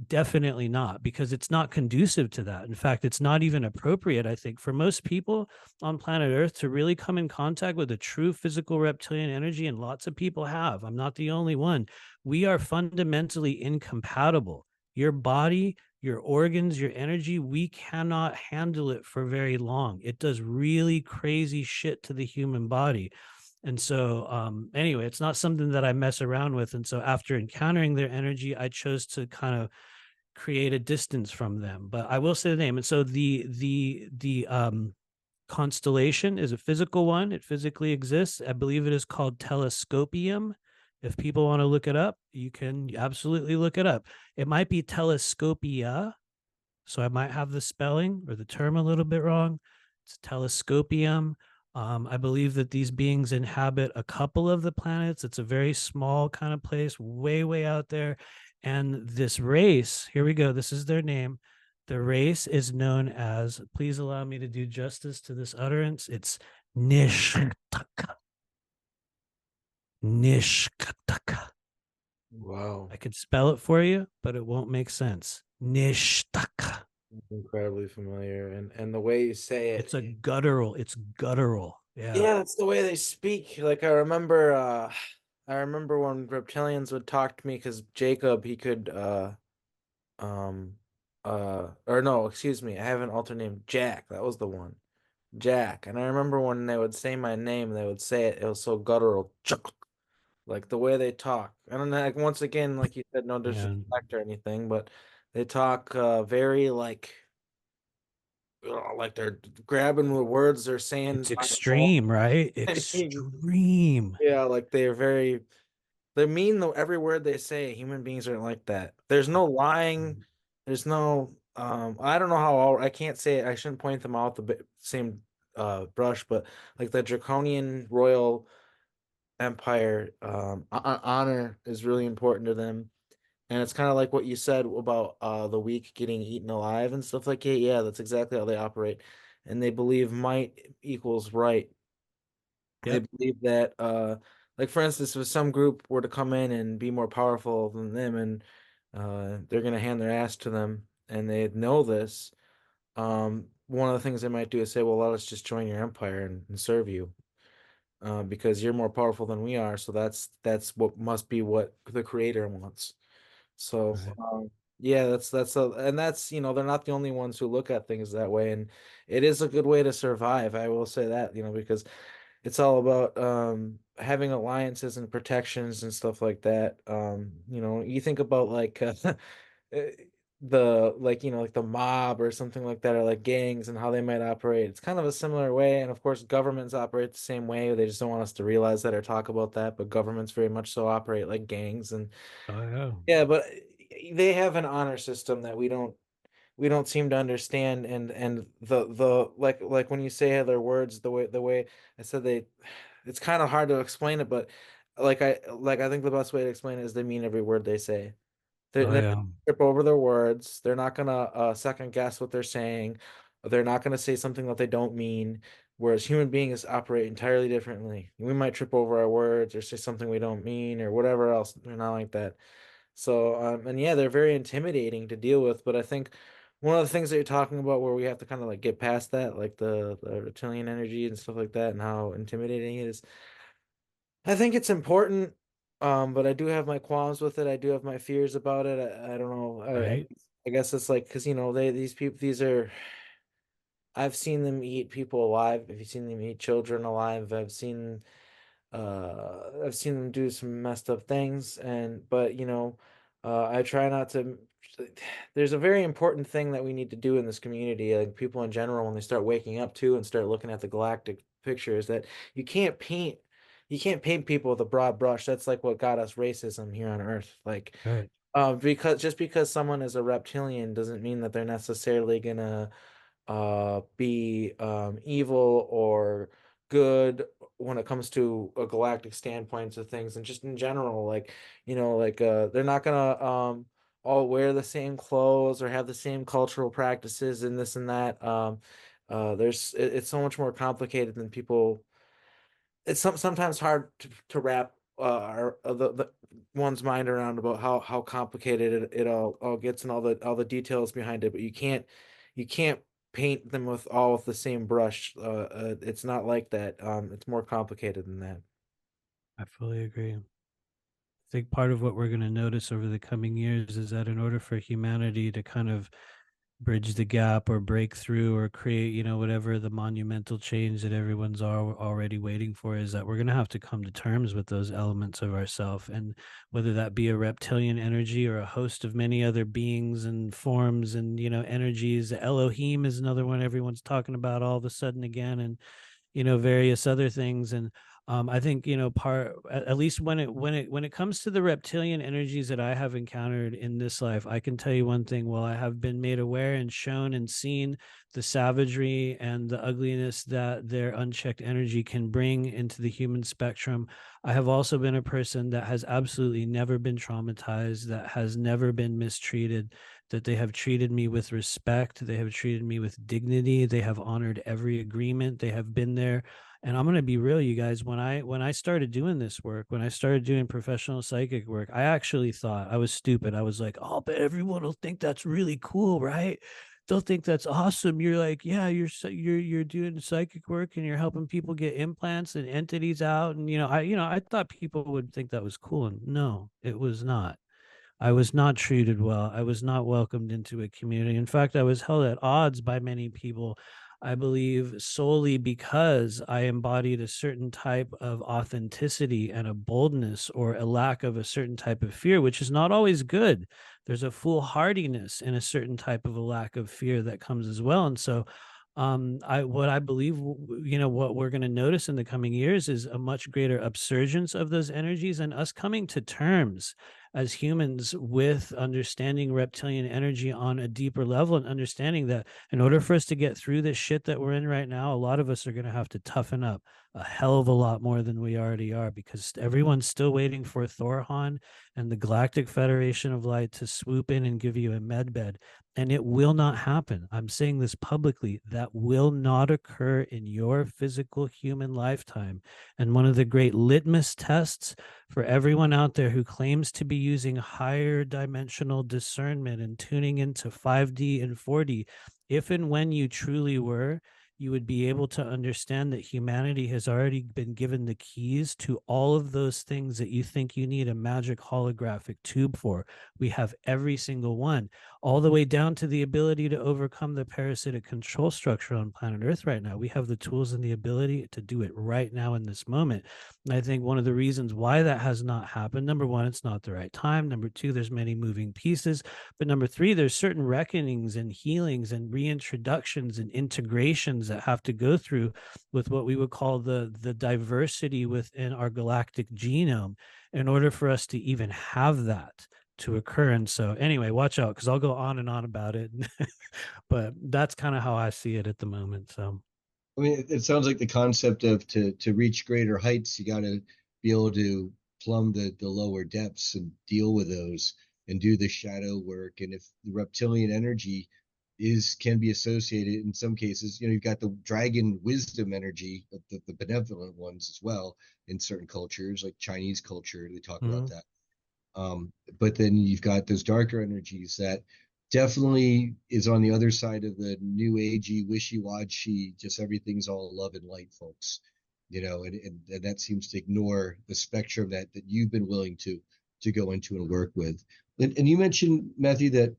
Definitely not, because it's not conducive to that. In fact, it's not even appropriate, I think, for most people on planet Earth to really come in contact with a true physical reptilian energy. And lots of people have. I'm not the only one. We are fundamentally incompatible. Your body, your organs, your energy, we cannot handle it for very long. It does really crazy shit to the human body. And so anyway, it's not something that I mess around with. And so after encountering their energy, I chose to kind of create a distance from them. But I will say the name. And so the constellation is a physical one. It physically exists. I believe it is called telescopium. If people want to look it up, you can absolutely look it up. It might be telescopia, so I might have the spelling or the term a little bit wrong. It's telescopium. I believe that these beings inhabit a couple of the planets. It's a very small kind of place, way, way out there. And this race, here we go. This is their name. The race is known as, please allow me to do justice to this utterance. It's Nishtaka. Nishtaka. Wow. I could spell it for you, but it won't make sense. Nishtaka. Incredibly familiar. And the way you say it. It's a guttural. It's guttural. Yeah. Yeah, that's the way they speak. Like I remember when reptilians would talk to me because Jacob, he could or no, excuse me, I have an alter name, Jack. That was the one. Jack. And I remember when they would say my name, they would say it was so guttural. Chuck. Like the way they talk. I don't know, like once again, like you said, no And disrespect or anything, but they talk very like they're grabbing the words they're saying. it's extreme, right? Extreme. Yeah, like they're mean though every word they say. Human beings aren't like that. There's no lying. There's no I don't know how I can't say it. I shouldn't point them out the same brush, but like the draconian royal empire, honor is really important to them. And it's kind of like what you said about the weak getting eaten alive and stuff like that. Yeah, that's exactly how they operate. And they believe might equals right. They Yep. believe that like for instance, if some group were to come in and be more powerful than them and they're gonna hand their ass to them and they know this, one of the things they might do is say, well, let us just join your empire and serve you. Because you're more powerful than we are, so that's what must be what the creator wants. So Right. yeah, and that's they're not the only ones who look at things that way, and it is a good way to survive. I will say that, because it's all about having alliances and protections and stuff like that. You think about like eh, the like the mob or something like that, or like gangs and how they might operate. It's kind of a similar way, and of course governments operate the same way. They just don't want us to realize that or talk about that, but governments very much so operate like gangs. And Oh yeah. yeah, but they have an honor system that we don't seem to understand. And the like when you say their words, the way I said, it's kind of hard to explain it, but I think the best way to explain it is they mean every word they say. They're, Oh they're yeah. not gonna trip over their words. They're not gonna second guess what they're saying. They're not gonna say something that they don't mean. Whereas human beings operate entirely differently. We might trip over our words or say something we don't mean or whatever else. They're not like that. So and yeah, they're very intimidating to deal with. But I think one of the things that you're talking about where we have to kind of like get past that, like the reptilian energy and stuff like that, and how intimidating it is. I think it's important, but I do have my qualms with it. I do have my fears about it. I don't know. Right. I guess it's like because these people I've seen them eat people alive. Have you seen them eat children alive? I've seen them do some messed up things, but I try not to. There's a very important thing that we need to do in this community, like people in general, when they start waking up too and start looking at the galactic picture, is that you can't paint you can't paint people with a broad brush. That's like what got us racism here on Earth. Like, Right. because someone is a reptilian doesn't mean that they're necessarily gonna be evil or good when it comes to a galactic standpoint of things. And just in general, like they're not gonna all wear the same clothes or have the same cultural practices and this and that. It's so much more complicated than people. It's sometimes hard to wrap the one's mind around about how complicated it all gets and all the details behind it. But you can't paint them with the same brush. It's not like that. It's more complicated than that. I fully agree. I think part of what we're going to notice over the coming years is that in order for humanity to kind of bridge the gap or break through or create, whatever the monumental change that everyone's already waiting for, is that we're going to have to come to terms with those elements of ourself. And whether that be a reptilian energy or a host of many other beings and forms and, energies. Elohim is another one everyone's talking about all of a sudden again. And various other things. And I think, you know, at least when it comes to the reptilian energies that I have encountered in this life, I can tell you one thing. While I have been made aware and shown and seen the savagery and the ugliness that their unchecked energy can bring into the human spectrum, I have also been a person that has absolutely never been traumatized, that has never been mistreated, that they have treated me with respect, they have treated me with dignity, they have honored every agreement, they have been there. And I'm going to be real, you guys, when I started doing this work, when I started doing professional psychic work, I actually thought I was stupid. I was like, oh, but everyone will think that's really cool, right? They'll think that's awesome. You're like, yeah, you're doing psychic work and you're helping people get implants and entities out. And I thought people would think that was cool. And no, it was not. I was not treated well. I was not welcomed into a community. In fact, I was held at odds by many people, I believe, solely because I embodied a certain type of authenticity and a boldness or a lack of a certain type of fear, which is not always good. There's a foolhardiness in a certain type of a lack of fear that comes as well. And so, I believe, what we're going to notice in the coming years is a much greater upsurgence of those energies and us coming to terms as humans with understanding reptilian energy on a deeper level, and understanding that in order for us to get through this shit that we're in right now, a lot of us are going to have to toughen up a hell of a lot more than we already are, because everyone's still waiting for Thorhan and the Galactic Federation of Light to swoop in and give you a med bed. And it will not happen. I'm saying this publicly. That will not occur in your physical human lifetime. And one of the great litmus tests for everyone out there who claims to be using higher dimensional discernment and tuning into 5D and 4D, if and when you truly were, you would be able to understand that humanity has already been given the keys to all of those things that you think you need a magic holographic tube for. We have every single one, all the way down to the ability to overcome the parasitic control structure on planet Earth right now. We have the tools and the ability to do it right now in this moment. And I think one of the reasons why that has not happened, number one, it's not the right time. Number two, there's many moving pieces. But number three, there's certain reckonings and healings and reintroductions and integrations that have to go through with what we would call the diversity within our galactic genome in order for us to even have that to occur. And so anyway, watch out, because I'll go on and on about it. But that's kind of how I see it at the moment. So I mean, it sounds like the concept of to reach greater heights, you got to be able to plumb the lower depths and deal with those and do the shadow work. And if the reptilian energy can be associated in some cases, you've got the dragon wisdom energy, the benevolent ones as well in certain cultures, like Chinese culture, they talk about that. But then you've got those darker energies that definitely is on the other side of the new agey, wishy-washy, just everything's all love and light, folks. And that seems to ignore the spectrum that you've been willing to go into and work with. And you mentioned, Matthew, that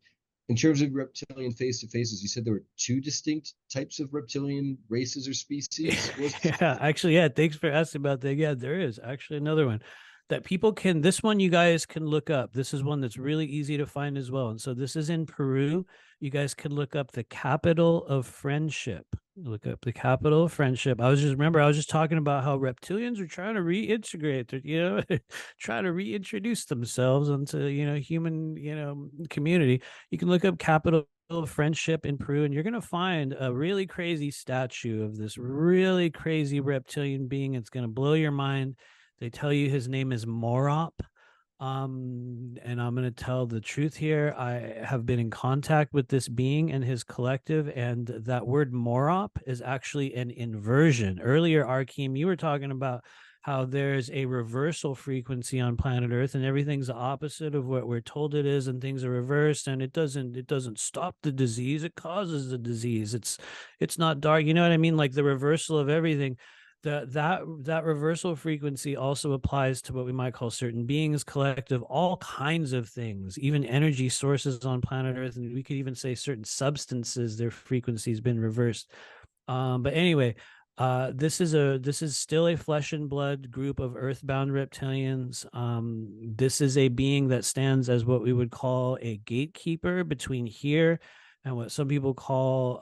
in terms of reptilian face-to-faces, you said there were two distinct types of reptilian races or species. Yeah, actually, yeah, thanks for asking about that. Yeah, there is actually another one that people can, this one you guys can look up. This is one that's really easy to find as well. And so this is in Peru. You guys can look up the capital of friendship. Look up the capital of friendship. I was just talking about how reptilians are trying to reintegrate, trying to reintroduce themselves into, human, community. You can look up capital of friendship in Peru, and you're going to find a really crazy statue of this really crazy reptilian being. It's going to blow your mind. They tell you his name is Morop. And I'm going to tell the truth here. I have been in contact with this being and his collective, and that word Morop is actually an inversion. Earlier, Arkeem, you were talking about how there's a reversal frequency on planet Earth, and everything's the opposite of what we're told it is, and things are reversed, and it doesn't stop the disease, it causes the disease. It's not dark, you know what I mean? Like the reversal of everything. That reversal frequency also applies to what we might call certain beings, collective, all kinds of things, even energy sources on planet Earth, and we could even say certain substances, their frequency has been reversed. But anyway, this is still a flesh and blood group of earthbound reptilians. This is a being that stands as what we would call a gatekeeper between here and what some people call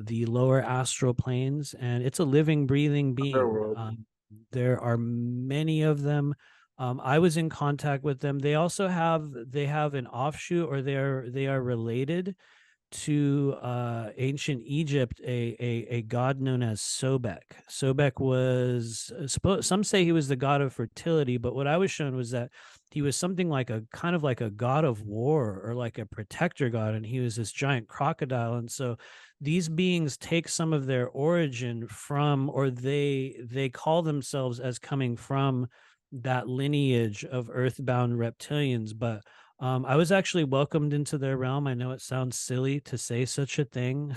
the lower astral planes, and it's a living, breathing being. There are many of them. I was in contact with them. They also have an offshoot, or they are related to ancient Egypt, a god known as Sobek. Sobek was some say he was the god of fertility, but what I was shown was that he was something like a kind of like a god of war, or like a protector god, and he was this giant crocodile. And so these beings take some of their origin from, or they call themselves as coming from, that lineage of earthbound reptilians. But I was actually welcomed into their realm. I know it sounds silly to say such a thing,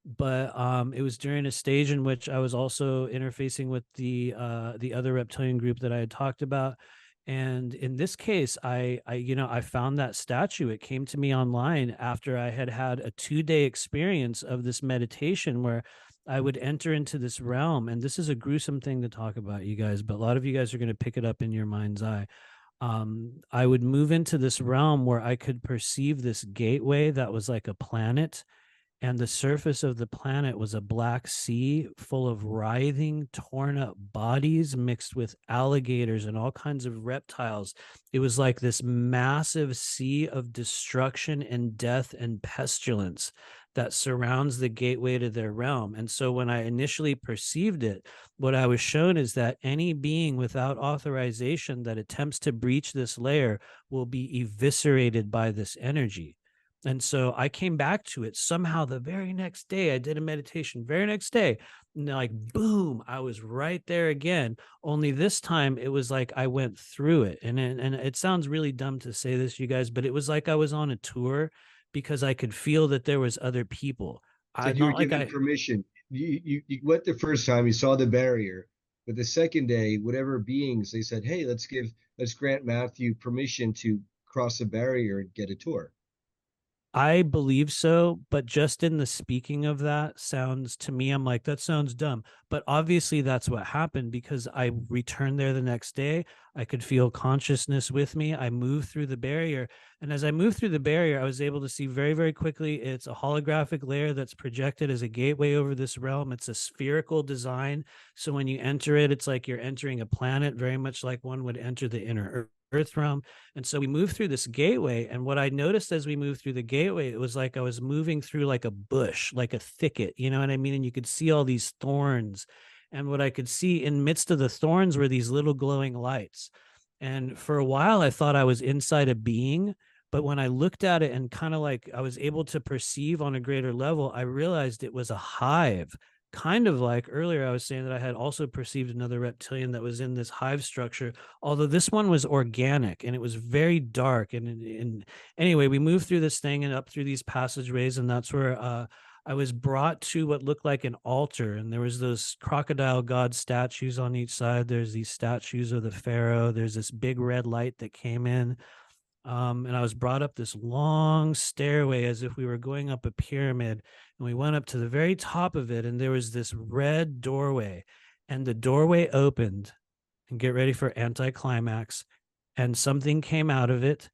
but it was during a stage in which I was also interfacing with the other reptilian group that I had talked about. And in this case, I found that statue. It came to me online after I had had a 2-day experience of this meditation where I would enter into this realm. And this is a gruesome thing to talk about, you guys, but a lot of you guys are going to pick it up in your mind's eye. I would move into this realm where I could perceive this gateway that was like a planet, and the surface of the planet was a black sea full of writhing, torn up bodies mixed with alligators and all kinds of reptiles. It was like this massive sea of destruction and death and pestilence that surrounds the gateway to their realm. And so when I initially perceived it, what I was shown is that any being without authorization that attempts to breach this layer will be eviscerated by this energy. And so I came back to it somehow the very next day. I did a meditation, very next day, and like, boom, I was right there again. Only this time it was like I went through it. And it sounds really dumb to say this, you guys, but it was like I was on a tour, because I could feel that there was other people. So you were given permission. You went the first time, you saw the barrier, but the second day, whatever beings, they said, hey, let's grant Matthew permission to cross the barrier and get a tour. I believe so, but just in the speaking of that sounds to me, I'm like, that sounds dumb. But obviously that's what happened, because I returned there the next day. I could feel consciousness with me. I moved through the barrier. And as I moved through the barrier, I was able to see very, very quickly, it's a holographic layer that's projected as a gateway over this realm. It's a spherical design. So when you enter it, it's like you're entering a planet, very much like one would enter the inner Earth realm. And so we moved through this gateway. And what I noticed as we moved through the gateway, it was like I was moving through like a bush, like a thicket, you know what I mean? And you could see all these thorns. And what I could see in midst of the thorns were these little glowing lights. And for a while, I thought I was inside a being. But when I looked at it and kind of like I was able to perceive on a greater level, I realized it was a hive. Kind of like earlier, I was saying that I had also perceived another reptilian that was in this hive structure, although this one was organic and it was very dark. And anyway, we moved through this thing and up through these passageways, and that's where I was brought to what looked like an altar, and there was those crocodile god statues on each side. There's these statues of the pharaoh. There's this big red light that came in. And I was brought up this long stairway as if we were going up a pyramid. And we went up to the very top of it, and there was this red doorway. And the doorway opened, and get ready for anticlimax. And something came out of it,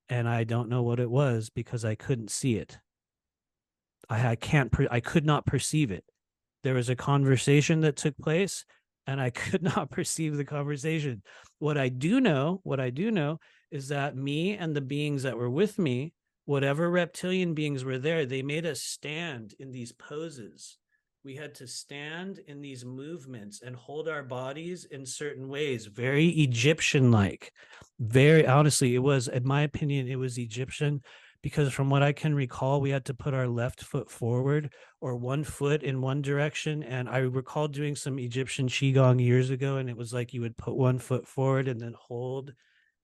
and I don't know what it was because I couldn't see it. I could not perceive it. There was a conversation that took place, and I could not perceive the conversation. What I do know is that me and the beings that were with me, whatever reptilian beings were there, they made us stand in these poses. We had to stand in these movements and hold our bodies in certain ways, very Egyptian-like. Very honestly, it was, in my opinion, it was Egyptian, because from what I can recall, we had to put our left foot forward or one foot in one direction. And I recall doing some Egyptian Qigong years ago, and it was like you would put one foot forward and then hold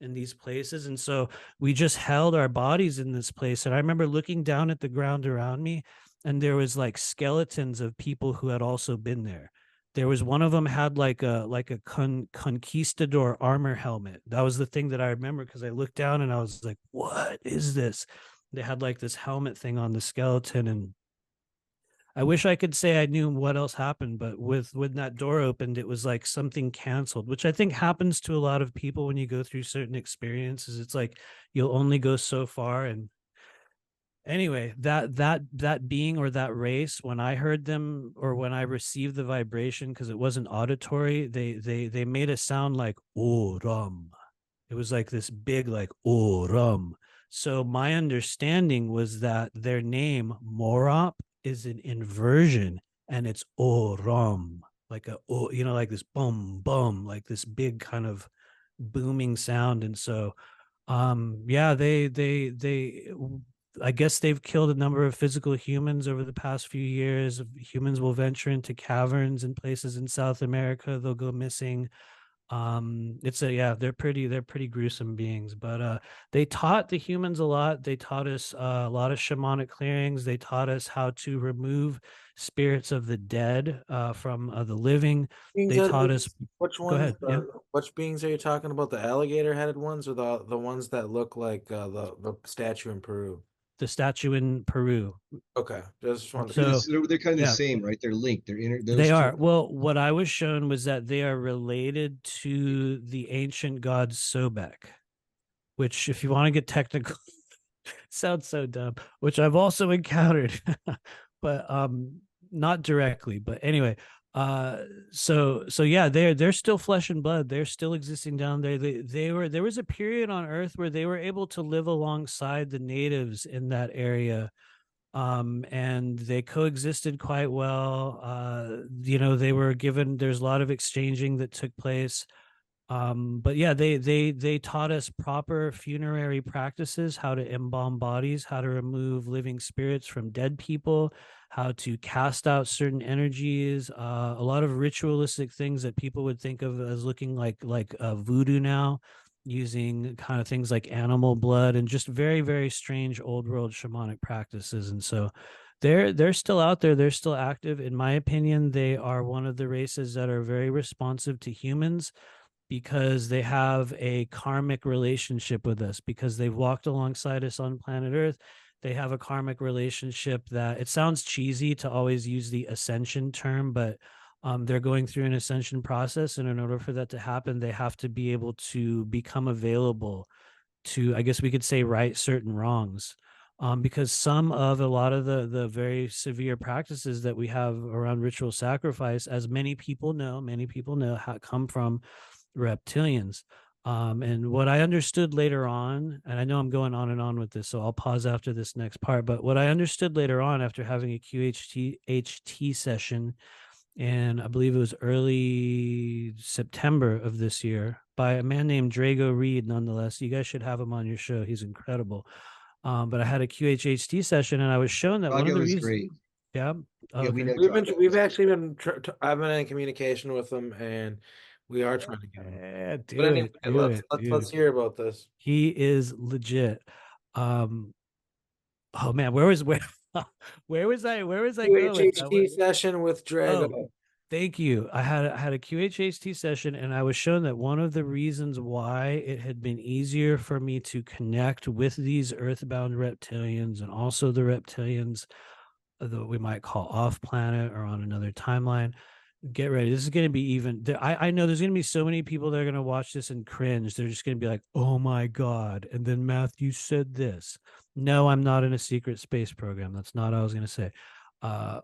in these places. And so we just held our bodies in this place. And I remember looking down at the ground around me, and there was like skeletons of people who had also been there. There was one of them had like a conquistador armor helmet. That was the thing that I remember, because I looked down and I was like, what is this? They had like this helmet thing on the skeleton. And I wish I could say I knew what else happened, but when that door opened, it was like something canceled, which I think happens to a lot of people when you go through certain experiences. It's like you'll only go so far. And anyway, that being or that race, when I heard them or when I received the vibration, because it wasn't auditory, they made a sound like oh rum. It was like this big like oh rum. So my understanding was that their name Morop is an inversion, and it's oh rum, like a oh, like this bum bum, like this big kind of booming sound. And so yeah, they I guess they've killed a number of physical humans over the past few years. Humans will venture into caverns and places in South America. They'll go missing. It's a yeah, they're pretty gruesome beings, but they taught the humans a lot. They taught us a lot of shamanic clearings. They taught us how to remove spirits of the dead from the living. They taught us. Which Go ones? ahead. Yeah. Which beings are you talking about? The alligator-headed ones, or the ones that look like the statue in Peru? The statue in Peru. Okay, just wanted So- They're kind of the yeah. same, right? They're linked. Those They two are. Well, what I was shown was that they are related to the ancient god Sobek, which, if you want to get technical, sounds so dumb, which I've also encountered, but not directly. But anyway, so yeah, they're still flesh and blood. They're still existing down there. There was a period on Earth where they were able to live alongside the natives in that area, and they coexisted quite well. They were given, there's a lot of exchanging that took place. But yeah, they taught us proper funerary practices, how to embalm bodies, how to remove living spirits from dead people, how to cast out certain energies, a lot of ritualistic things that people would think of as looking like voodoo now, using kind of things like animal blood and just very, very strange old world shamanic practices. And so they're still out there. They're still active. In my opinion, they are one of the races that are very responsive to humans, because they have a karmic relationship with us, because they've walked alongside us on planet Earth. They have a karmic relationship that, it sounds cheesy to always use the ascension term, but they're going through an ascension process. And in order for that to happen, they have to be able to become available to, I guess we could say, right certain wrongs. Because some of a lot of the very severe practices that we have around ritual sacrifice, as many people know, come from reptilians. And what I understood later on, and I know I'm going on and on with this, so I'll pause after this next part, but what I understood later on after having a QHT session, and I believe it was early September of this year, by a man named Drago Reed, nonetheless. You guys should have him on your show. He's incredible. But I had a QHT session, and I was shown that one of the reasons. great. Yeah. Yeah, we know we've actually been. I've been in communication with them, and we are trying to get him. Yeah, But anyway, let's hear about this. He is legit. Oh man, where was I going with that? QHHT session with Drago. Oh, thank you. I had a QHHT session, and I was shown that one of the reasons why it had been easier for me to connect with these earthbound reptilians, and also the reptilians that we might call off planet or on another timeline. Get ready. This is going to be even. I know there's going to be so many people that are going to watch this and cringe. They're just going to be like, oh my God. And then Matthew said this. No, I'm not in a secret space program. That's not what I was going to say.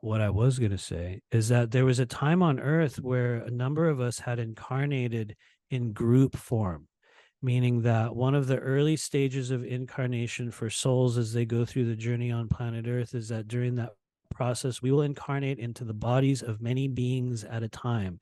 What I was going to say is that there was a time on Earth where a number of us had incarnated in group form, meaning that one of the early stages of incarnation for souls as they go through the journey on planet Earth is that during that process, we will incarnate into the bodies of many beings at a time.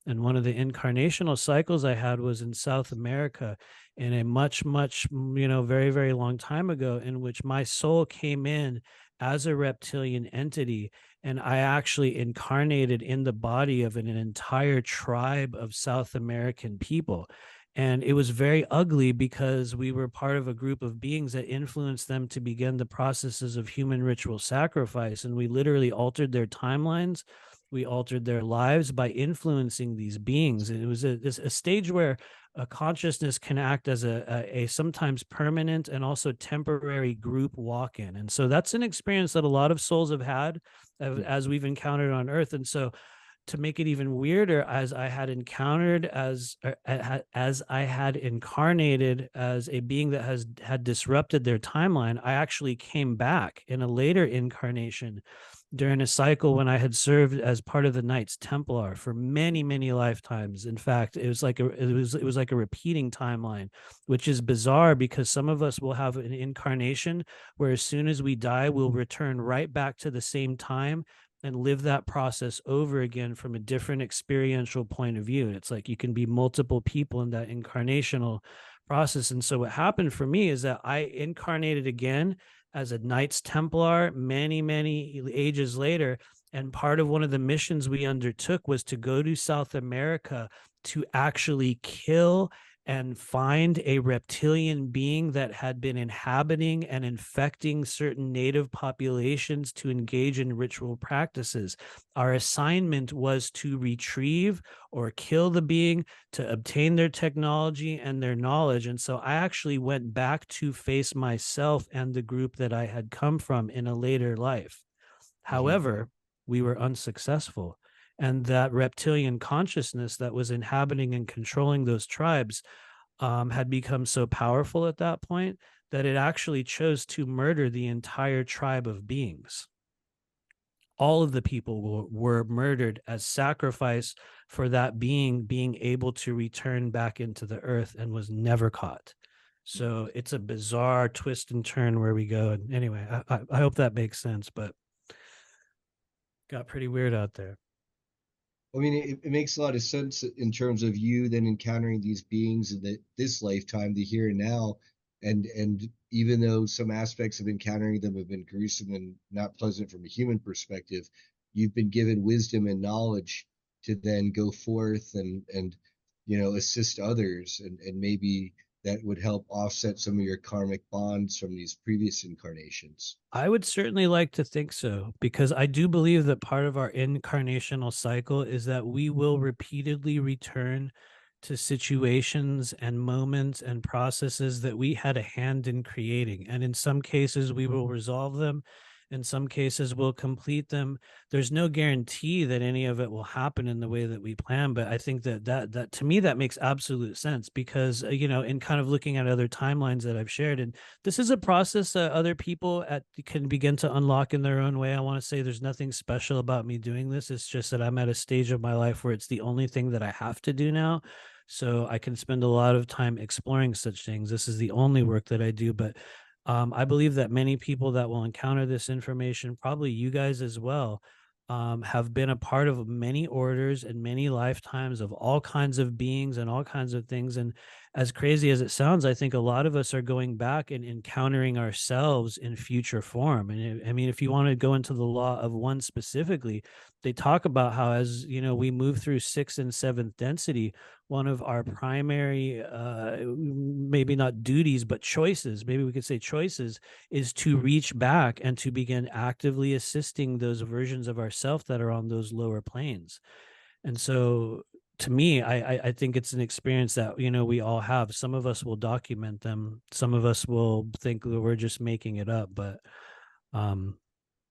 And one of the incarnational cycles I had was in South America in a much, very, very long time ago, in which my soul came in as a reptilian entity, and I actually incarnated in the body of an entire tribe of South American people. And it was very ugly, because we were part of a group of beings that influenced them to begin the processes of human ritual sacrifice. And we literally altered their timelines. We altered their lives by influencing these beings. And it was a stage where a consciousness can act as a sometimes permanent and also temporary group walk-in. And so that's an experience that a lot of souls have had as we've encountered on Earth. And so to make it even weirder, as I had encountered as I had incarnated as a being that had disrupted their timeline, I actually came back in a later incarnation during a cycle when I had served as part of the Knights Templar for many, many lifetimes. In fact, it was like a repeating timeline, which is bizarre because some of us will have an incarnation where as soon as we die, we'll return right back to the same time and live that process over again from a different experiential point of view. And it's like you can be multiple people in that incarnational process. And so what happened for me is that I incarnated again as a Knights Templar many, many ages later. And part of one of the missions we undertook was to go to South America to actually kill and find a reptilian being that had been inhabiting and infecting certain native populations to engage in ritual practices. Our assignment was to retrieve or kill the being, to obtain their technology and their knowledge. And so I actually went back to face myself and the group that I had come from in a later life. However, we were unsuccessful. And that reptilian consciousness that was inhabiting and controlling those tribes had become so powerful at that point that it actually chose to murder the entire tribe of beings. All of the people were murdered as sacrifice for that being able to return back into the earth and was never caught. So it's a bizarre twist and turn where we go. And anyway, I hope that makes sense, but got pretty weird out there. I mean, it makes a lot of sense in terms of you then encountering these beings in this lifetime, the here and now, and even though some aspects of encountering them have been gruesome and not pleasant from a human perspective, you've been given wisdom and knowledge to then go forth and assist others, and maybe that would help offset some of your karmic bonds from these previous incarnations. I would certainly like to think so, because I do believe that part of our incarnational cycle is that we will repeatedly return to situations and moments and processes that we had a hand in creating. And in some cases, we will resolve them. In some cases, we'll complete them. There's no guarantee that any of it will happen in the way that we plan. But I think that to me, that makes absolute sense because, in kind of looking at other timelines that I've shared, and this is a process that other people can begin to unlock in their own way. I want to say there's nothing special about me doing this. It's just that I'm at a stage of my life where it's the only thing that I have to do now. So I can spend a lot of time exploring such things. This is the only work that I do, but I believe that many people that will encounter this information, probably you guys as well, have been a part of many orders and many lifetimes of all kinds of beings and all kinds of things. And as crazy as it sounds, I think a lot of us are going back and encountering ourselves in future form. And I mean, if you want to go into the law of one specifically, they talk about how as we move through 6th and 7th density, one of our primary maybe not duties but choices, maybe we could say choices, is to reach back and to begin actively assisting those versions of ourselves that are on those lower planes. And so to me, I think it's an experience that we all have. Some of us will document them, some of us will think that we're just making it up, but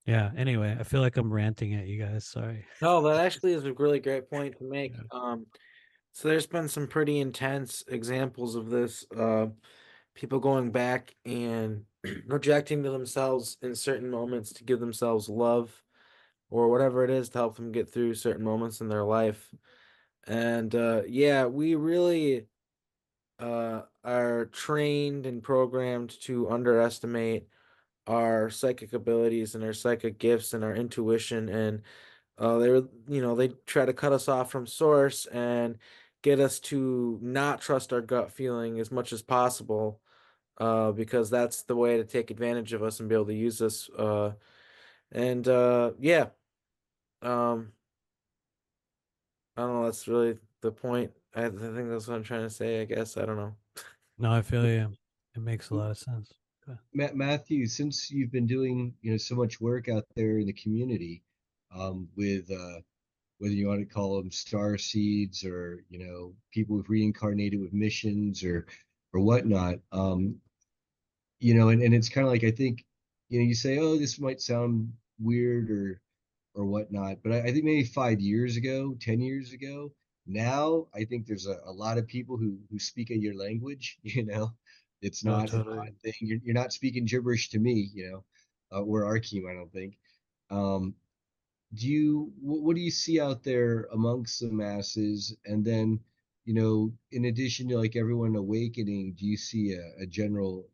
yeah, anyway, I feel like I'm ranting at you guys, sorry. No, that actually is a really great point to make. Yeah. So there's been some pretty intense examples of this. People going back and projecting to themselves in certain moments to give themselves love or whatever it is to help them get through certain moments in their life. And yeah, we really are trained and programmed to underestimate our psychic abilities and our psychic gifts and our intuition. And they try to cut us off from source and get us to not trust our gut feeling as much as possible, because that's the way to take advantage of us and be able to use us. Yeah, I don't know. That's really the point. I think that's what I'm trying to say. I guess I don't know. No, I feel you. It makes a lot of sense. Okay. Matthew, since you've been doing so much work out there in the community, with whether you want to call them star seeds or people who've reincarnated with missions or whatnot, and it's kind of like, I think you say, oh, this might sound weird or whatnot. But I think maybe 5 years ago, 10 years ago, now I think there's a lot of people who speak your language, it's Oh, not an totally. odd thing. You're not speaking gibberish to me, or Arkeem, I don't think. Um, what do you see out there amongst the masses? And then, in addition to like everyone awakening, do you see a general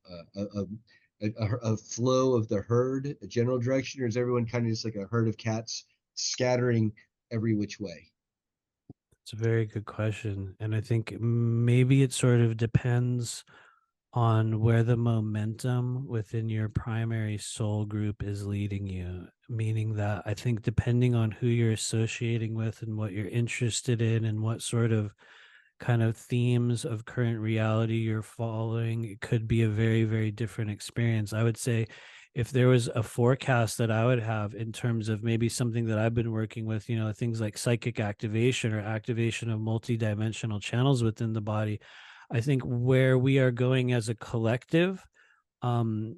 a flow of the herd, a general direction, or is everyone kind of just like a herd of cats scattering every which way? It's a very good question. And I think maybe it sort of depends on where the momentum within your primary soul group is leading you. Meaning that I think depending on who you're associating with and what you're interested in and what sort of kind of themes of current reality you're following, it could be a very, very different experience. I would say if there was a forecast that I would have in terms of maybe something that I've been working with, things like psychic activation or activation of multidimensional channels within the body, I think where we are going as a collective, um,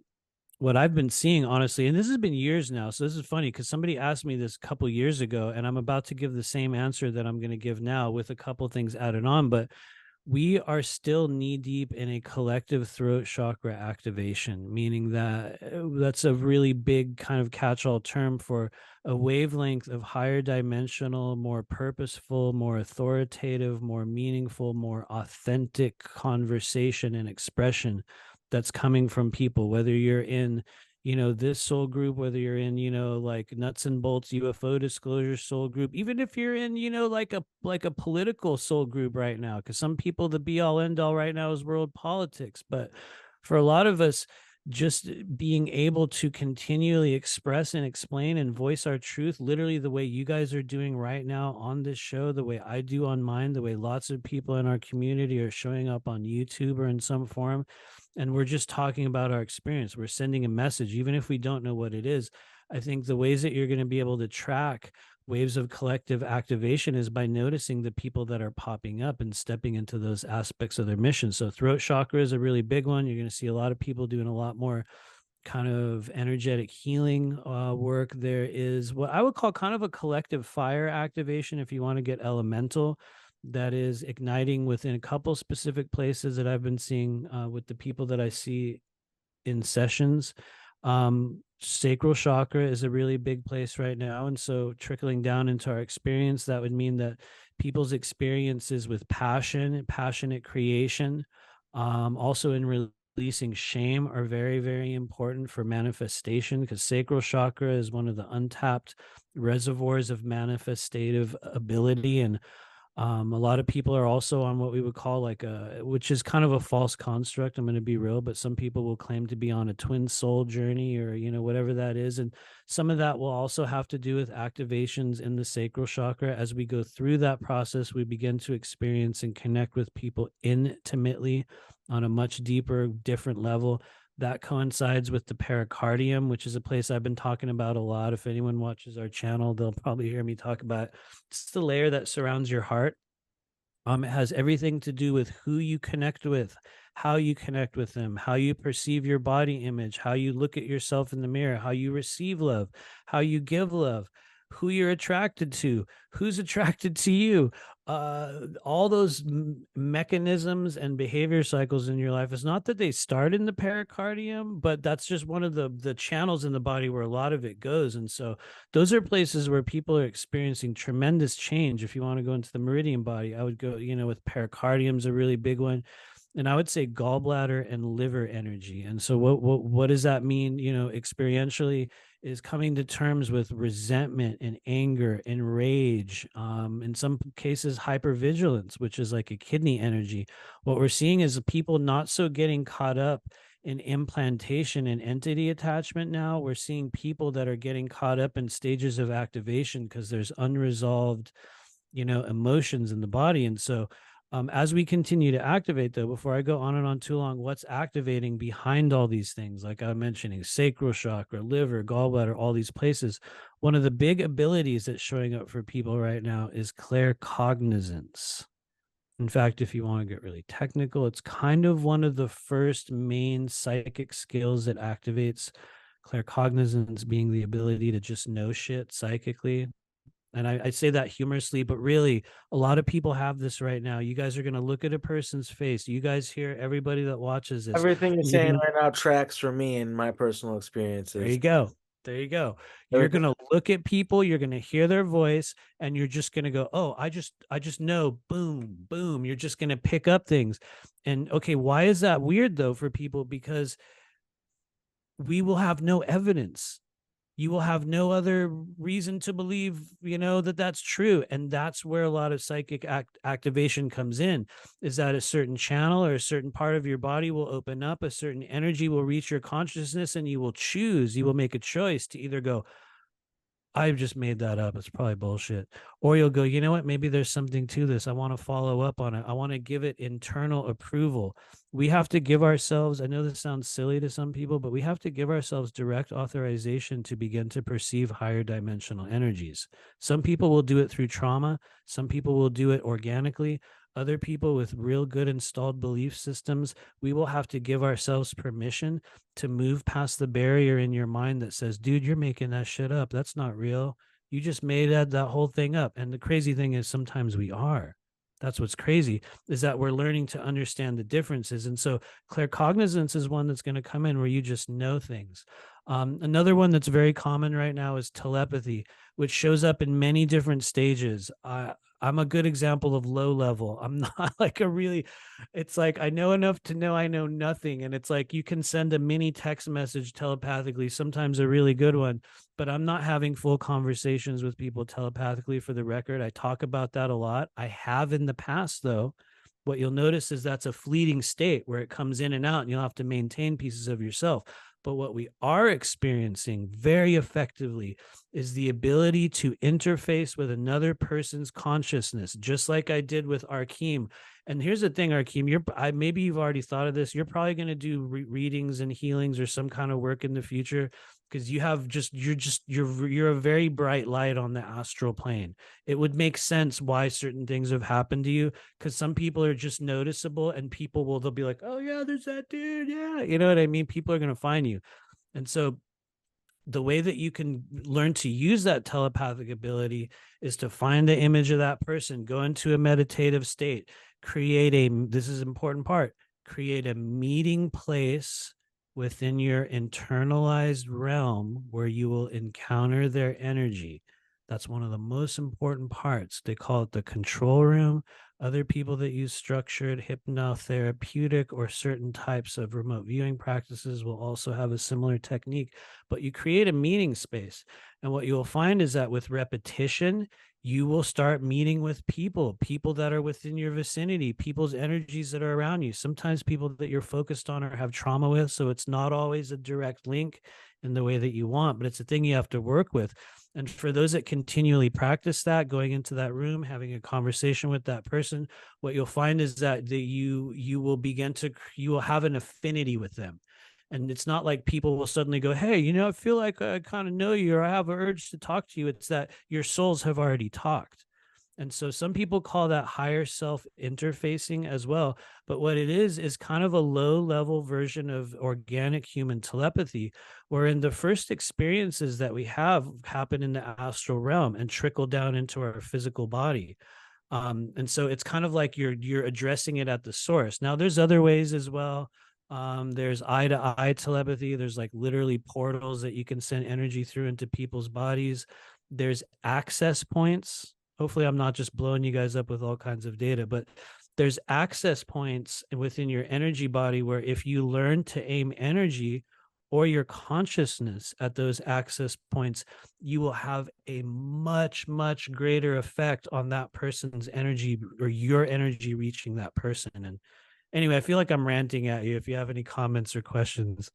what I've been seeing, honestly, and this has been years now. So this is funny because somebody asked me this a couple years ago, and I'm about to give the same answer that I'm going to give now with a couple things added on. But we are still knee deep in a collective throat chakra activation, meaning that that's a really big kind of catch all term for a wavelength of higher dimensional, more purposeful, more authoritative, more meaningful, more authentic conversation and expression that's coming from people, whether you're in this soul group, whether you're in like nuts and bolts UFO disclosure soul group, even if you're in like a political soul group right now, because some people, the be all end all right now is world politics. But for a lot of us, just being able to continually express and explain and voice our truth, literally the way you guys are doing right now on this show, the way I do on mine, the way lots of people in our community are showing up on YouTube or in some form, and we're just talking about our experience, we're sending a message, even if we don't know what it is. I think the ways that you're going to be able to track waves of collective activation is by noticing the people that are popping up and stepping into those aspects of their mission. So throat chakra is a really big one. You're going to see a lot of people doing a lot more kind of energetic healing work. There is what I would call kind of a collective fire activation, if you want to get elemental, that is igniting within a couple specific places that I've been seeing with the people that I see in sessions. Sacral chakra is a really big place right now. And so trickling down into our experience, that would mean that people's experiences with passion, passionate creation, also in releasing shame, are very, very important for manifestation, because sacral chakra is one of the untapped reservoirs of manifestative ability. And a lot of people are also on what we would call like which is kind of a false construct, I'm going to be real, but some people will claim to be on a twin soul journey, or whatever that is. And some of that will also have to do with activations in the sacral chakra. As we go through that process, we begin to experience and connect with people intimately on a much deeper, different level. That coincides with the pericardium, which is a place I've been talking about a lot. If anyone watches our channel, they'll probably hear me talk about it. It's the layer that surrounds your heart. It has everything to do with who you connect with, how you connect with them, how you perceive your body image, how you look at yourself in the mirror, how you receive love, how you give love, who you're attracted to, who's attracted to you. All those mechanisms and behavior cycles in your life, it's not that they start in the pericardium, but that's just one of the channels in the body where a lot of it goes. And so those are places where people are experiencing tremendous change. If you want to go into the meridian body, I would go, with pericardium's a really big one. And I would say gallbladder and liver energy. And so what does that mean, experientially, is coming to terms with resentment and anger and rage, in some cases hypervigilance, which is like a kidney energy. What we're seeing is people not so getting caught up in implantation and entity attachment. Now we're seeing people that are getting caught up in stages of activation because there's unresolved emotions in the body. And so as we continue to activate, though, before I go on and on too long, what's activating behind all these things, like I'm mentioning sacral chakra, liver, gallbladder, all these places, one of the big abilities that's showing up for people right now is claircognizance. In fact, if you want to get really technical, it's kind of one of the first main psychic skills that activates Claircognizance being the ability to just know shit psychically. And I say that humorously, but really, a lot of people have this right now. You guys are going to look at a person's face. You guys hear everybody that watches this. Everything you're You're saying gonna, right now tracks for me and my personal there experiences. you go. There you go. You're Everything. going to look at people, you're going to hear their voice, and you're just going to go, "Oh, I just know, boom, boom." You're just going to pick up things. And okay, why is that weird though for people? Because we will have no evidence. You will have no other reason to believe, that that's true. And that's where a lot of psychic activation comes in, is that a certain channel or a certain part of your body will open up, a certain energy will reach your consciousness, and you will make a choice to either go, I've just made that up, it's probably bullshit. Or you'll go, you know what? Maybe there's something to this. I want to follow up on it. I want to give it internal approval. We have to give ourselves, I know this sounds silly to some people, but we have to give ourselves direct authorization to begin to perceive higher dimensional energies. Some people will do it through trauma. Some people will do it organically. Other people with real good installed belief systems, we will have to give ourselves permission to move past the barrier in your mind that says, dude, you're making that shit up. That's not real. You just made that whole thing up. And the crazy thing is sometimes we are. That's what's crazy, is that we're learning to understand the differences. And so claircognizance is one that's going to come in where you just know things. Another one that's very common right now is telepathy, which shows up in many different stages. I'm a good example of low level. I'm not like it's like I know enough to know I know nothing. And it's like you can send a mini text message telepathically, sometimes a really good one, but I'm not having full conversations with people telepathically, for the record. I talk about that a lot. I have in the past, though. What you'll notice is that's a fleeting state where it comes in and out, and you'll have to maintain pieces of yourself. But what we are experiencing very effectively is the ability to interface with another person's consciousness, just like I did with Arkeem. And here's the thing, Arkeem, maybe you've already thought of this. You're probably going to do readings and healings or some kind of work in the future, because you're a very bright light on the astral plane. It would make sense why certain things have happened to you, because some people are just noticeable, and they'll be like, oh yeah, there's that dude. Yeah. You know what I mean? People are going to find you. And so the way that you can learn to use that telepathic ability is to find the image of that person, go into a meditative state, this is an important part, create a meeting place within your internalized realm where you will encounter their energy. That's one of the most important parts. They call it the control room. Other people that use structured hypnotherapeutic or certain types of remote viewing practices will also have a similar technique, but you create a meeting space. And what you'll find is that with repetition, you will start meeting with people that are within your vicinity, people's energies that are around you. Sometimes people that you're focused on or have trauma with. So it's not always a direct link in the way that you want, but it's a thing you have to work with. And for those that continually practice that, going into that room, having a conversation with that person, what you'll find is that you will have an affinity with them. And it's not like people will suddenly go, hey, I feel like I kind of know you, or I have an urge to talk to you. It's that your souls have already talked. And so some people call that higher self interfacing as well. But what it is kind of a low level version of organic human telepathy, wherein the first experiences that we have happen in the astral realm and trickle down into our physical body. And so it's kind of like you're addressing it at the source. Now, there's other ways as well. There's eye to eye telepathy. There's like literally portals that you can send energy through into people's bodies. There's access points. Hopefully I'm not just blowing you guys up with all kinds of data, but there's access points within your energy body where if you learn to aim energy or your consciousness at those access points, you will have a much, much greater effect on that person's energy or your energy reaching that person. And anyway, I feel like I'm ranting at you. If you have any comments or questions.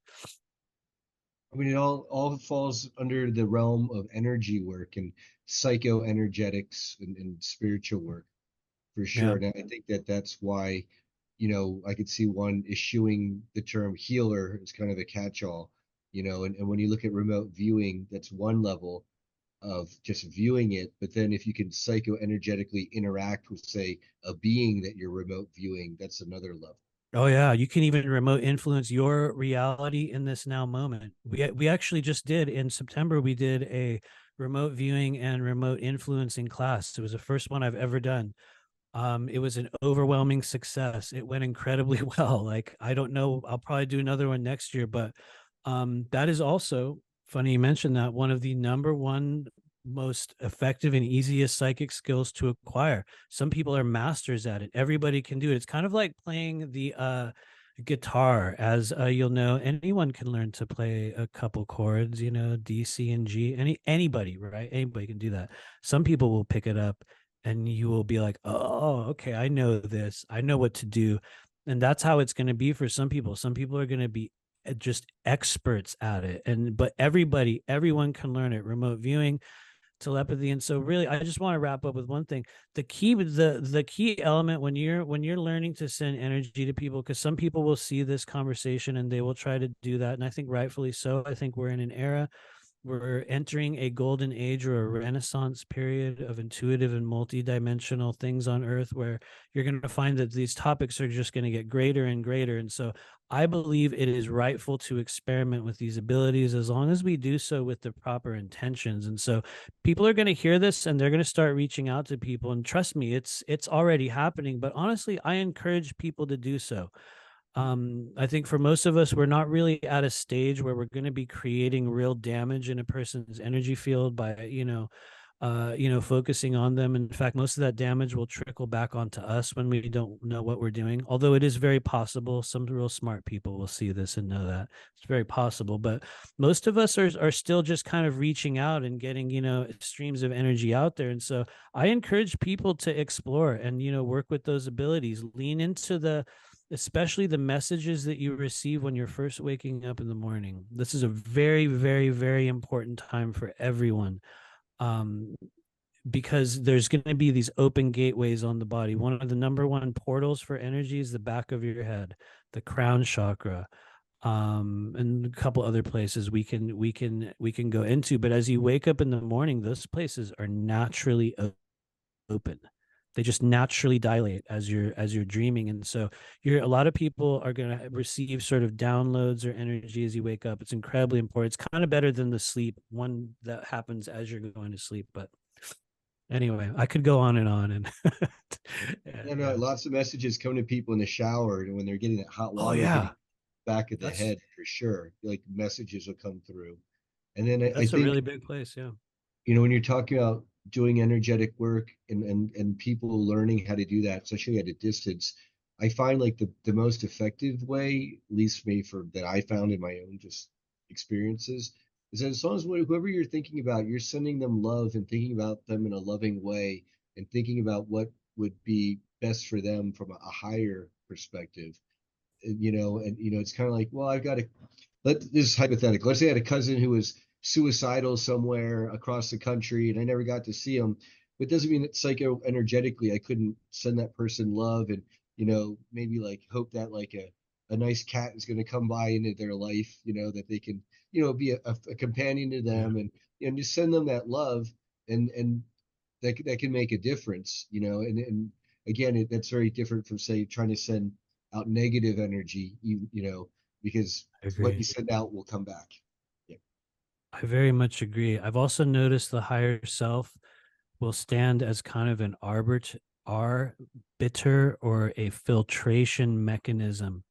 I mean, it all falls under the realm of energy work and psychoenergetics and spiritual work for sure. Yeah. And I think that's why, I could see one eschewing the term healer as kind of a catch-all, and when you look at remote viewing, that's one level of just viewing it. But then if you can psychoenergetically interact with, say, a being that you're remote viewing, that's another level. Oh yeah, you can even remote influence your reality in this now moment. We actually just did in September. We did a remote viewing and remote influencing class. It was the first one I've ever done. It was an overwhelming success. It went incredibly well. Like, I don't know, I'll probably do another one next year, but that is also funny you mentioned that, one of the number one most effective and easiest psychic skills to acquire. Some people are masters at it. Everybody can do it. It's kind of like playing the guitar, as you'll know. Anyone can learn to play a couple chords, D, C, and G. Anybody, right? Anybody can do that. Some people will pick it up and you will be like, oh, okay, I know this. I know what to do. And that's how it's going to be for some people. Some people are going to be just experts at it. But everyone can learn it. Remote viewing, telepathy. And so really, I just want to wrap up with one thing. The key element when you're learning to send energy to people, because some people will see this conversation and they will try to do that. And I think rightfully so. I think we're in an era, we're entering a golden age or a renaissance period of intuitive and multidimensional things on earth, where you're going to find that these topics are just going to get greater and greater. And so I believe it is rightful to experiment with these abilities, as long as we do so with the proper intentions. And so people are going to hear this and they're going to start reaching out to people, and trust me, it's already happening. But honestly, I encourage people to do so. I think for most of us, we're not really at a stage where we're going to be creating real damage in a person's energy field by, focusing on them. In fact, most of that damage will trickle back onto us when we don't know what we're doing. Although it is very possible, some real smart people will see this and know that it's very possible. But most of us are still just kind of reaching out and getting, streams of energy out there. And so I encourage people to explore and, work with those abilities, lean into especially the messages that you receive when you're first waking up in the morning. This is a very, very, very important time for everyone, because there's going to be these open gateways on the body. One of the number one portals for energy is the back of your head, the crown chakra, and a couple other places we can go into. But as you wake up in the morning, those places are naturally open. They just naturally dilate as you're dreaming. And so a lot of people are going to receive sort of downloads or energy as you wake up. It's incredibly important. It's kind of better than the sleep one that happens as you're going to sleep. But anyway, I could go on and on. And No, lots of messages come to people in the shower, and when they're getting that hot oh water, yeah, back of the that's head for sure. Like messages will come through. And then I that's a think, really big place. Yeah. when you're talking about doing energetic work and people learning how to do that, especially at a distance, I find like the most effective way, at least for me, for that I found in my own just experiences, is that as long as whoever you're thinking about, you're sending them love and thinking about them in a loving way and thinking about what would be best for them from a higher perspective. It's kind of like, well, I've got to this is hypothetical. Let's say I had a cousin who was suicidal somewhere across the country and I never got to see him. But it doesn't mean that psychoenergetically I couldn't send that person love and, maybe like hope that like a nice cat is going to come by into their life, that they can, be a companion to Yeah. them and just send them that love and that can make a difference, and again, that's very different from say trying to send out negative energy, because I what you agree. send out will come back. Yeah. I very much agree. I've also noticed the higher self will stand as kind of an arbiter or a filtration mechanism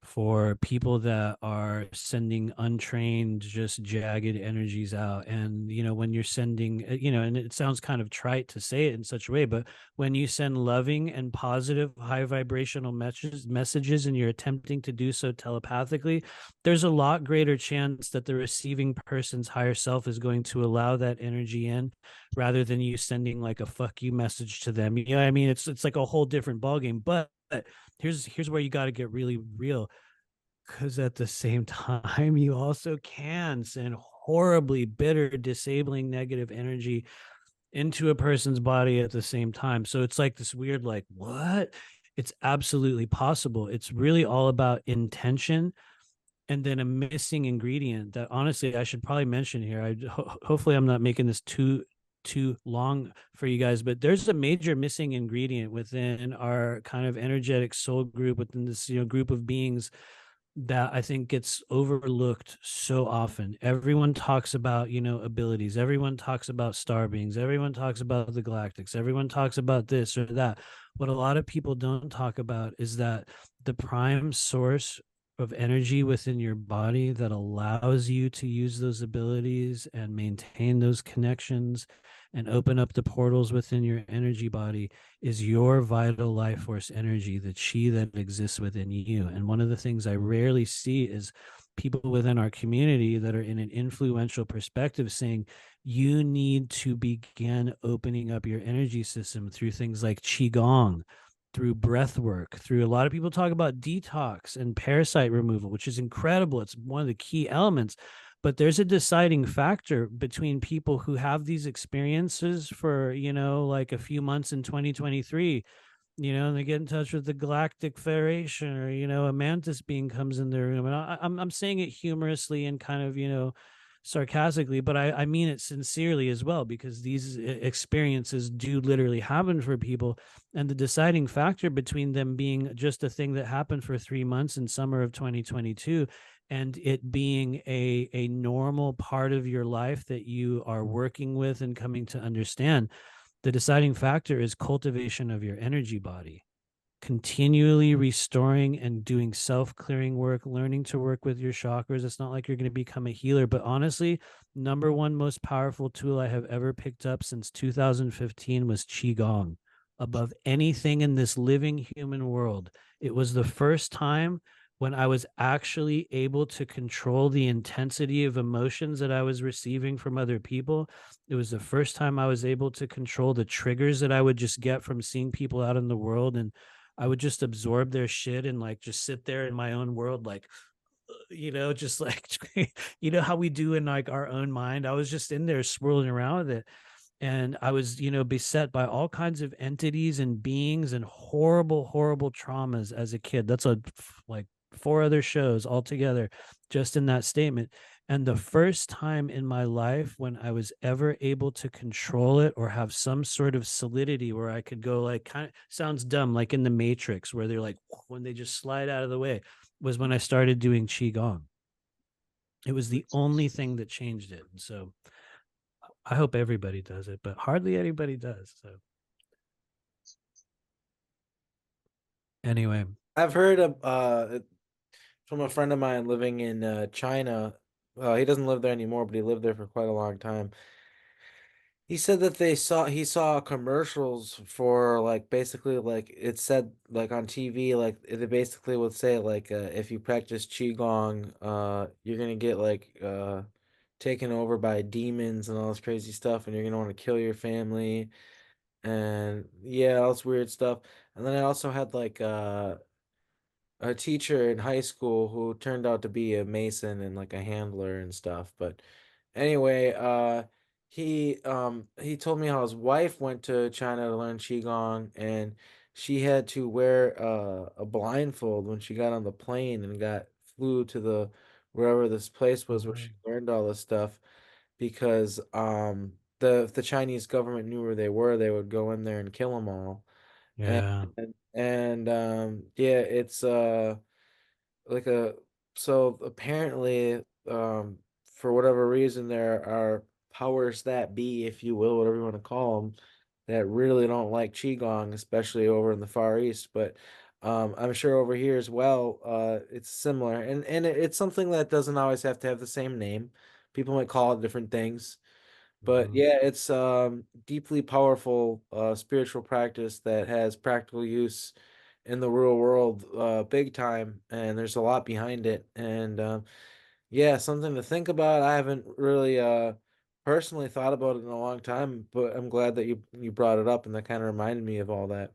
for people that are sending untrained, just jagged energies out. And, when you're sending, and it sounds kind of trite to say it in such a way, but when you send loving and positive, high vibrational messages, and you're attempting to do so telepathically, there's a lot greater chance that the receiving person's higher self is going to allow that energy in, rather than you sending like a fuck you message to them. You know what I mean? It's like a whole different ballgame. But here's where you got to get really real, because at the same time you also can send horribly bitter, disabling, negative energy into a person's body at the same time. So it's like this weird, like, what? It's absolutely possible. It's really all about intention. And then a missing ingredient that honestly I should probably mention here. Hopefully I'm not making this too too long for you guys, but there's a major missing ingredient within our kind of energetic soul group, within this, group of beings, that I think gets overlooked so often. Everyone talks about, abilities. Everyone talks about star beings. Everyone talks about the galactics. Everyone talks about this or that. What a lot of people don't talk about is that the prime source of energy within your body that allows you to use those abilities and maintain those connections and open up the portals within your energy body is your vital life force energy, the chi that exists within you. And one of the things I rarely see is people within our community that are in an influential perspective saying, you need to begin opening up your energy system through things like qigong, through breath work, through, a lot of people talk about detox and parasite removal, which is incredible. It's one of the key elements. But there's a deciding factor between people who have these experiences for, like a few months in 2023, and they get in touch with the Galactic Federation, or, a mantis being comes in their room. And I'm saying it humorously and kind of, sarcastically, but I mean it sincerely as well, because these experiences do literally happen for people. And the deciding factor between them being just a thing that happened for 3 months in summer of 2022 and it being a normal part of your life that you are working with and coming to understand, the deciding factor is cultivation of your energy body, continually restoring and doing self-clearing work, learning to work with your chakras. It's not like you're going to become a healer, but honestly, number one most powerful tool I have ever picked up since 2015 was qigong. Above anything in this living human world, it was the first time when I was actually able to control the intensity of emotions that I was receiving from other people. It was the first time I was able to control the triggers that I would just get from seeing people out in the world, and I would just absorb their shit and like just sit there in my own world, like, just like, how we do in like our own mind. I was just in there swirling around with it. And I was, beset by all kinds of entities and beings and horrible, horrible traumas as a kid. That's like 4 other shows altogether just in that statement. And the first time in my life when I was ever able to control it or have some sort of solidity where I could go, like, kind of sounds dumb, like in the Matrix, where they're like, when they just slide out of the way, was when I started doing qigong. It was the only thing that changed it. And so I hope everybody does it, but hardly anybody does. So anyway, I've heard of from a friend of mine living in China. He doesn't live there anymore, but he lived there for quite a long time. He said that he saw commercials for, like, basically, like, it said, like, on TV, like they basically would say, like, if you practice qigong, you're gonna get like taken over by demons and all this crazy stuff, and you're gonna want to kill your family, and yeah, all this weird stuff. And then I also had like a teacher in high school who turned out to be a mason and like a handler and stuff. But anyway, he told me how his wife went to China to learn qigong, and she had to wear a blindfold when she got on the plane and got flew to the wherever this place was where she learned all this stuff, because the if the Chinese government knew where they would go in there and kill them all. And yeah, yeah, it's like a so apparently, for whatever reason, there are powers that be, if you will, whatever you want to call them, that really don't like qigong, especially over in the Far East. But I'm sure over here as well, it's similar, and it's something that doesn't always have to have the same name. People might call it different things, but yeah, it's deeply powerful spiritual practice that has practical use in the real world, big time, and there's a lot behind it. And yeah, something to think about. I haven't really personally thought about it in a long time, but I'm glad that you brought it up, and that kind of reminded me of all that.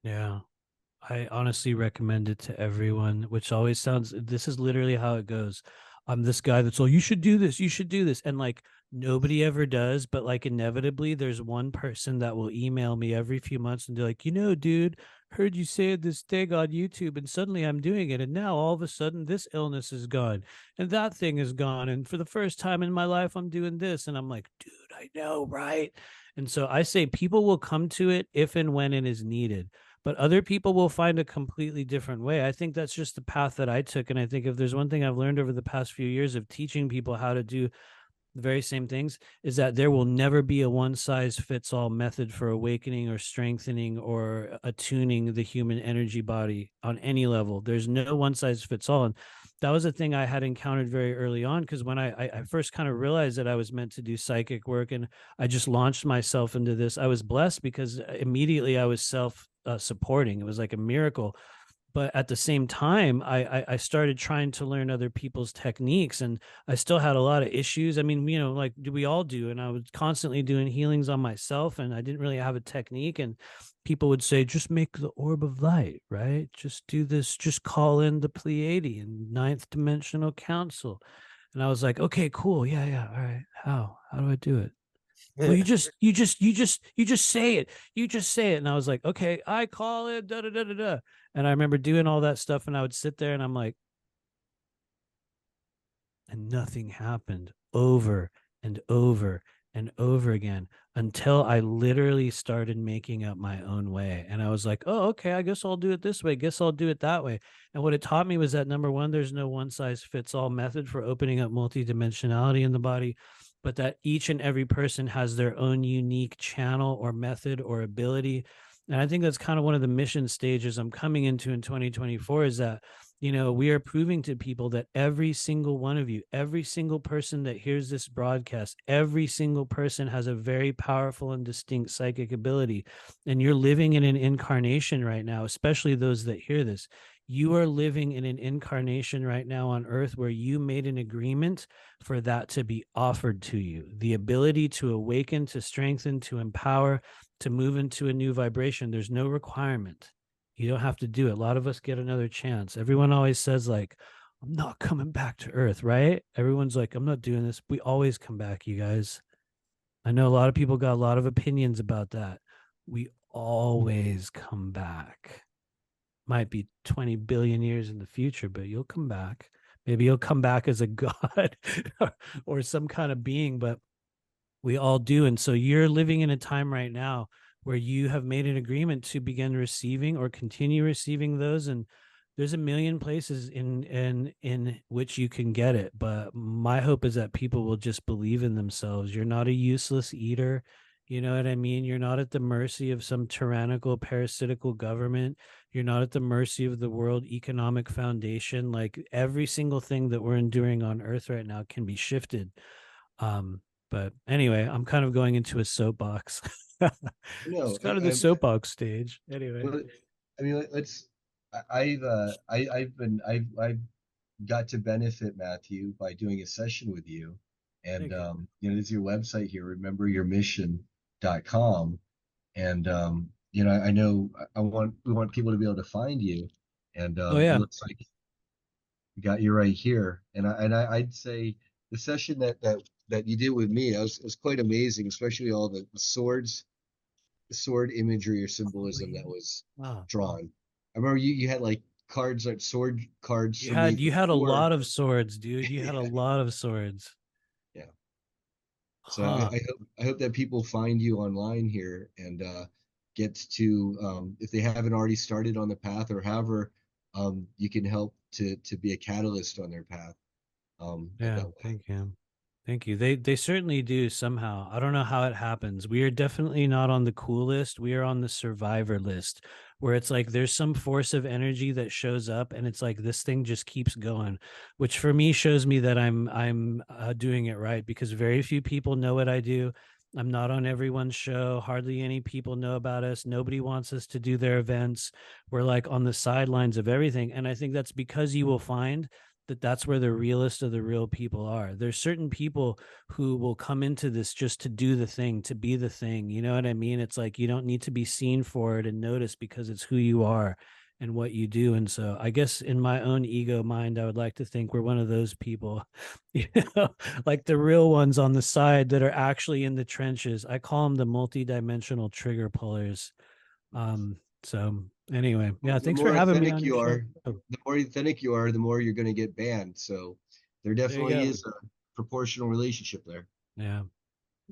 yeah. I honestly recommend it to everyone, which always sounds, this is literally how it goes. I'm this guy that's like, you should do this, you should do this. And like nobody ever does, but like inevitably there's one person that will email me every few months and be like, dude, heard you say this thing on YouTube and suddenly I'm doing it. And now all of a sudden this illness is gone and that thing is gone. And for the first time in my life, I'm doing this. And I'm like, dude, I know, right? And so I say people will come to it if and when it is needed, but other people will find a completely different way. I think that's just the path that I took. And I think if there's one thing I've learned over the past few years of teaching people how to do the very same things, is that there will never be a one size fits all method for awakening or strengthening or attuning the human energy body on any level. There's no one size fits all. And that was a thing I had encountered very early on, because when I first kind of realized that I was meant to do psychic work and I just launched myself into this, I was blessed because immediately I was self supporting. It was like a miracle. But at the same time, I started trying to learn other people's techniques, and I still had a lot of issues. I mean, like we all do. And I was constantly doing healings on myself, and I didn't really have a technique. And people would say, just make the orb of light, right? Just do this, just call in the Pleiadian ninth dimensional council. And I was like, okay, cool. Yeah, yeah. All right. How do I do it? Well, you just say it. You just say it. And I was like, okay, I call it da da da da da. And I remember doing all that stuff, and I would sit there and I'm like, and nothing happened over and over and over again until I literally started making up my own way. And I was like, oh, okay, I guess I'll do it this way. Guess I'll do it that way. And what it taught me was that, number one, there's no one size fits all method for opening up multidimensionality in the body, but that each and every person has their own unique channel or method or ability. And I think that's kind of one of the mission stages I'm coming into in 2024, is that, we are proving to people that every single one of you, every single person that hears this broadcast, every single person has a very powerful and distinct psychic ability. And you're living in an incarnation right now, especially those that hear this. You are living in an incarnation right now on earth where you made an agreement for that to be offered to you. The ability to awaken, to strengthen, to empower, to move into a new vibration. There's no requirement. You don't have to do it. A lot of us get another chance. Everyone always says, like, I'm not coming back to earth, right? Everyone's like, I'm not doing this. We always come back, you guys. I know a lot of people got a lot of opinions about that. We always come back. Might be 20 billion years in the future, but you'll come back. Maybe you'll come back as a god or some kind of being, but we all do. And so you're living in a time right now where you have made an agreement to begin receiving or continue receiving those. And there's a million places in which you can get it. But my hope is that people will just believe in themselves. You're not a useless eater. You know what I mean? You're not at the mercy of some tyrannical, parasitical government. You're not at the mercy of the World Economic Foundation. Like, every single thing that we're enduring on Earth right now can be shifted. But anyway, I'm kind of going into a soapbox. No, It's kind of the soapbox stage. Anyway, well, I mean, I've got to benefit, Matthew, by doing a session with you. And there's your website here, rememberyourmission.com. And I know we want people to be able to find you. And yeah. it looks like we got you right here. And I'd say the session that you did with me, it was quite amazing, especially all the swords, the sword imagery or symbolism that was drawn. I remember you had like cards, like sword cards. You had a lot of swords, dude. You had a lot of swords. Yeah. So I hope that people find you online here and get to, if they haven't already started on the path, or however you can help to be a catalyst on their path. Thank you. They certainly do somehow. I don't know how it happens. We are definitely not on the cool list. We are on the survivor list, where it's like there's some force of energy that shows up, and it's like this thing just keeps going, which for me shows me that I'm doing it right, because very few people know what I do. I'm not on everyone's show. Hardly any people know about us. Nobody wants us to do their events. We're like on the sidelines of everything. And I think that's because you will find that that's where the realest of the real people are. There's certain people who will come into this just to do the thing, to be the thing. You know what I mean? It's like you don't need to be seen for it and noticed, because it's who you are. and what you do. And so I guess in my own ego mind, I would like to think we're one of those people, you know, like the real ones on the side that are actually in the trenches. I call them the multidimensional trigger pullers. So anyway, yeah, The thanks for more having me authentic on your you show. are, Oh, the more authentic you are, the more you're going to get banned. So there there you definitely go. is a proportional relationship there. Yeah,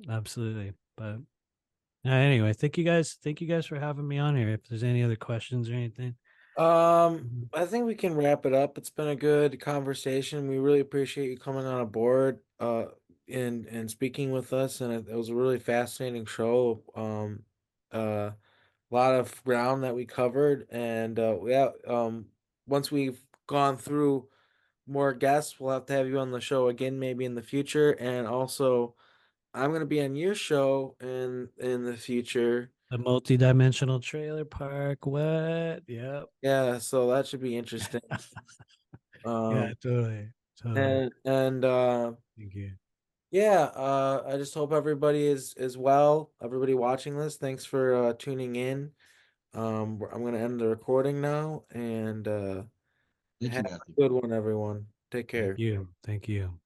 absolutely. But anyway, thank you guys. Thank you guys for having me on here. If there's any other questions or anything. I think we can wrap it up. It's been a good conversation. We really appreciate you coming on board, and speaking with us, and it was a really fascinating show. A lot of ground that we covered, and yeah, once we've gone through more guests, we'll have to have you on the show again, maybe in the future, and also I'm gonna be on your show in the future. The multi-dimensional trailer park. What? Yep. Yeah, so that should be interesting. Yeah, Um, totally. Totally. and Thank you. yeah, I just hope everybody is well. Everybody watching this, thanks for tuning in. I'm gonna end the recording now, and Thank you, have Matthew. a good one, everyone. Take Thank care. you. Thank you.